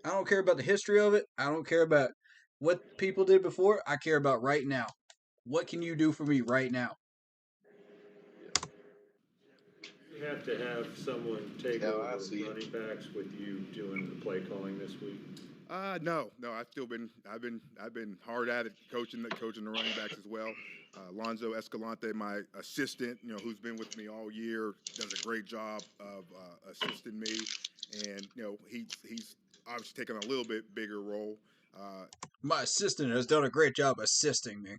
I don't care about the history of it. I don't care about what people did before. I care about right now. What can you do for me right now? You have to have someone take over running backs with you doing the play calling this week. No. I've been hard at it coaching the running backs as well. Lonzo Escalante, my assistant, who's been with me all year, does a great job of assisting me, and he's obviously taken a little bit bigger role. My assistant has done a great job assisting me.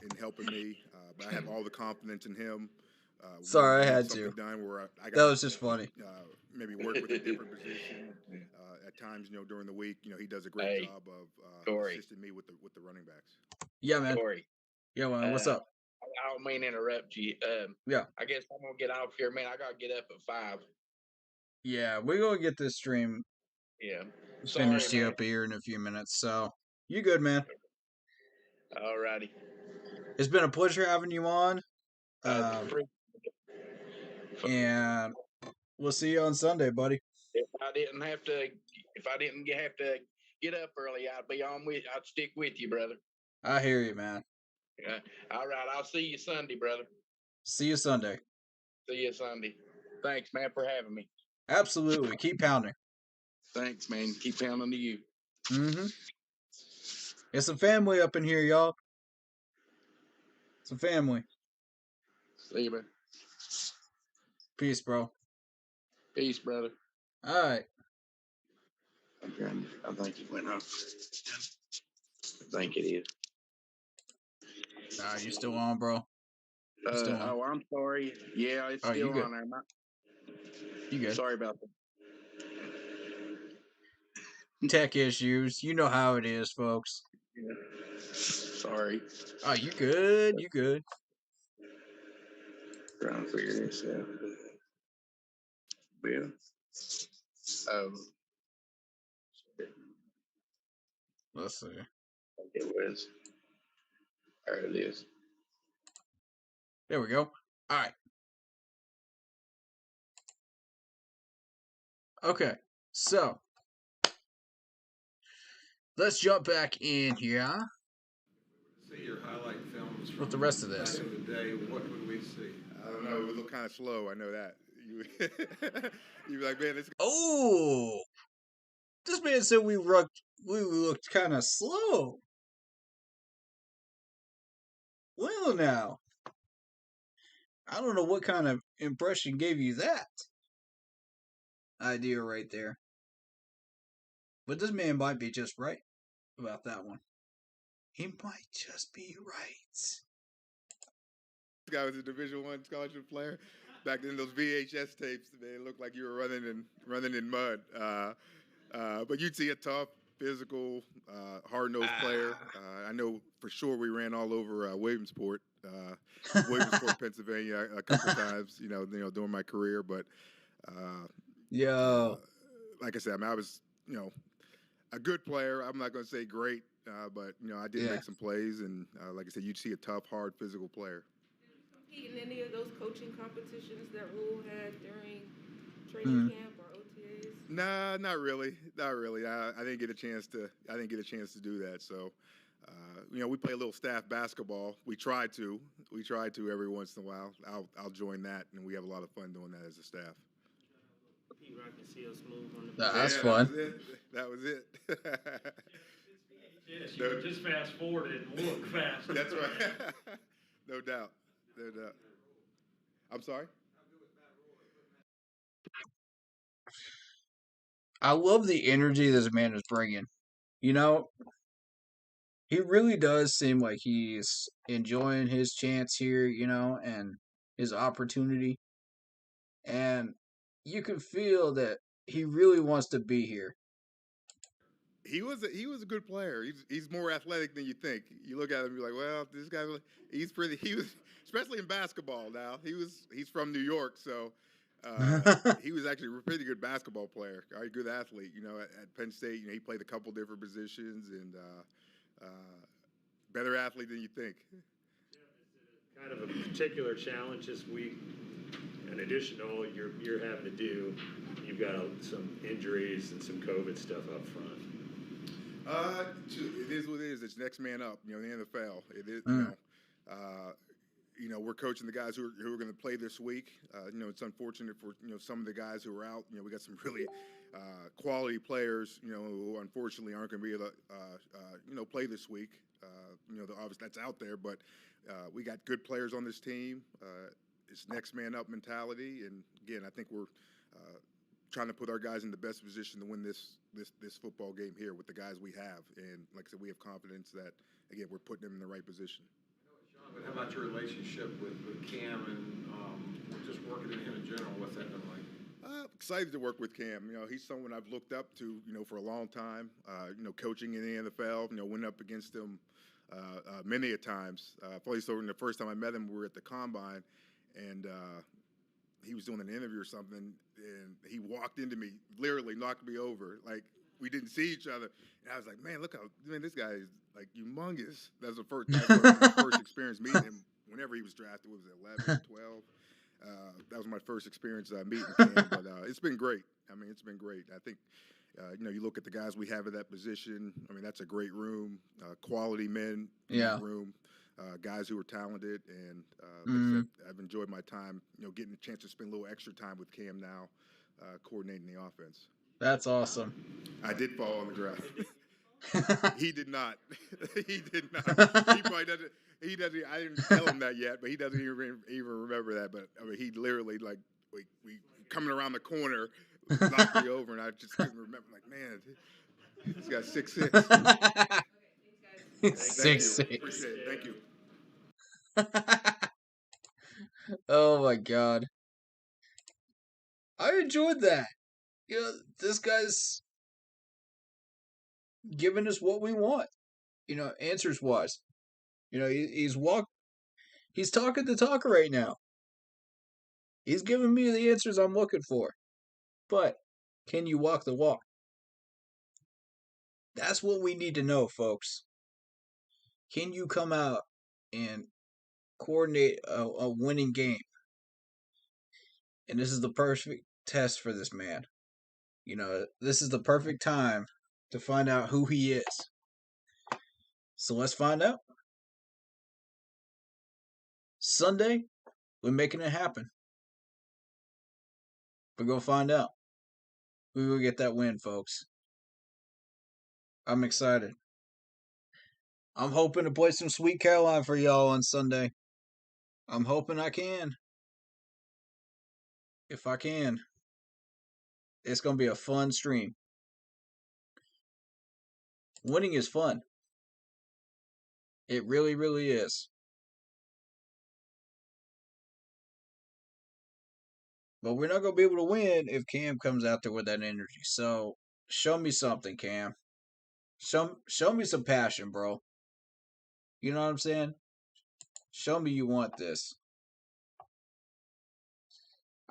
In helping me, but I have all the confidence in him. Sorry, I had to. Done where I got, that was just funny. Maybe work with a different position at times. During the week, he does a great job of assisting me with the running backs. Yeah, man. Corey. Yeah, man. What's up? I don't mean to interrupt you. Yeah. I guess I'm gonna get off here, man. I gotta get up at 5. Yeah, we're gonna get this stream. Yeah. Finished here up here in a few minutes. So You good, man? All righty. It's been a pleasure having you on. And we'll see you on Sunday, buddy. If I didn't have to get up early, I'd stick with you, brother. I hear you, man. All right. I'll see you Sunday, brother. See you Sunday. See you Sunday. Thanks, man, for having me. Absolutely. Keep pounding. Thanks, man. Keep pounding to you. Mm-hmm. It's a family up in here, y'all. It's a family. See you, man. Peace, bro. Peace, brother. All right. I think it went up. I think it is. Nah, you still on, bro? Still on. Oh, I'm sorry. Yeah, it's still on there. You good? Sorry about that. Tech issues. You know how it is, folks. Yeah. Sorry. Oh, you good? You good? Trying to figure this out. Bill. Let's see. It was. There it is. There we go. All right. Okay. So let's jump back in here. See your highlight films with the rest of this. back in the day, what would we see? I don't know. It would look kind of slow. I know that. You'd be like, man, this. Oh, this man said we looked kind of slow. Well, now, I don't know what kind of impression gave you that idea right there. But this man might be just right about that one. He might just be right. This guy was a Division I scholarship player. Back then, those VHS tapes, man, it looked like you were running in mud. But you'd see a tough, physical, hard-nosed player. I know for sure we ran all over Williamsport, Pennsylvania, a couple times. You know, during my career. But like I said, I mean, I was, a good player. I'm not going to say great, but I did make some plays, and like I said, you'd see a tough, hard, physical player. In any of those coaching competitions that Rule had during training camp or OTAs? Nah, not really. I didn't get a chance to. Do that. So, we play a little staff basketball. We try to every once in a while. I'll join that, and we have a lot of fun doing that as a staff. Pete Rock and CL Smooth on the. That's fun. That was it. Yes, you could just fast forward it and look fast. That's right. No doubt. I'm sorry? I love the energy this man is bringing. He really does seem like he's enjoying his chance here, and his opportunity. And you can feel that he really wants to be here. He was a good player. He's more athletic than you think. You look at him, you're like, well, this guy, he was especially in basketball. Now he's from New York, so he was actually a pretty good basketball player, a good athlete. At Penn State, he played a couple different positions and better athlete than you think. Kind of a particular challenge this week. In addition to all you're having to do, you've got some injuries and some COVID stuff up front. It is what it is. It's next man up. The NFL. It is. We're coaching the guys who are going to play this week. It's unfortunate for some of the guys who are out. We got some really quality players. Who unfortunately aren't going to be able to play this week. Obviously that's out there, but we got good players on this team. It's next man up mentality, and again, I think we're trying to put our guys in the best position to win this football game here with the guys we have. And like I said, we have confidence that, again, we're putting them in the right position. Sean, but how about your relationship with Cam and just working with him in general? What's that been like? Excited to work with Cam. He's someone I've looked up to, for a long time. Coaching in the NFL, went up against him many a times. Probably so the first time I met him, we were at the Combine, and he was doing an interview or something, and he walked into me, literally knocked me over. Like, we didn't see each other. And I was like, man, this guy is like humongous. That's my first experience meeting him. Whenever he was drafted, was it 11, 12? That was my first experience meeting Cam. But it's been great. I mean, it's been great. I think. You look at the guys we have at that position. I mean, that's a great room, quality men in that room, guys who are talented, and like I said, I've enjoyed my time. Getting a chance to spend a little extra time with Cam now, coordinating the offense. That's awesome. I did fall on the ground. He did not. He did not. He probably doesn't. He doesn't. I didn't tell him that yet, but he doesn't even remember that. But I mean, he literally we coming around the corner. Knocked me over, and I just couldn't remember. Like, man, this guy's 6'6". 6'6". Appreciate it. Thank you. Oh my God, I enjoyed that. This guy's giving us what we want. Answers wise. He's talking the talk right now. He's giving me the answers I'm looking for. But can you walk the walk? That's what we need to know, folks. Can you come out and coordinate a winning game? And this is the perfect test for this man. This is the perfect time to find out who he is. So let's find out. Sunday, we're making it happen. We're going to find out. We will get that win, folks. I'm excited. I'm hoping to play some Sweet Caroline for y'all on Sunday. I'm hoping I can. If I can. It's going to be a fun stream. Winning is fun. It really, really is. But we're not going to be able to win if Cam comes out there with that energy. So, show me something, Cam. Show me some passion, bro. You know what I'm saying? Show me you want this.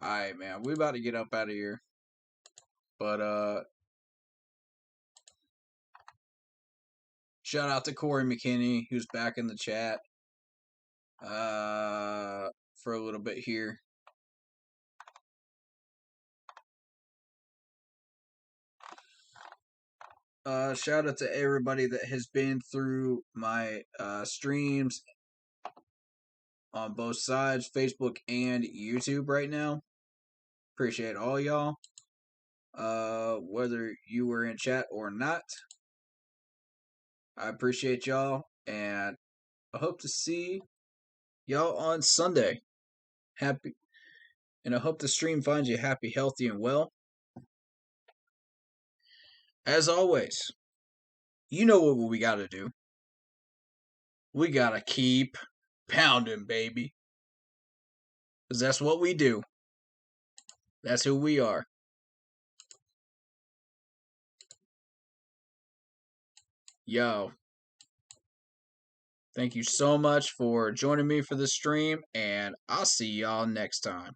Alright, man. We're about to get up out of here. But, shout out to Corey McKinney, who's back in the chat. For a little bit here. Shout out to everybody that has been through my streams on both sides, Facebook and YouTube right now. Appreciate all y'all. Whether you were in chat or not, I appreciate y'all, and I hope to see y'all on Sunday. And I hope the stream finds you happy, healthy, and well. As always, you know what we gotta do. We gotta keep pounding, baby. Because that's what we do. That's who we are. Yo. Thank you so much for joining me for the stream, and I'll see y'all next time.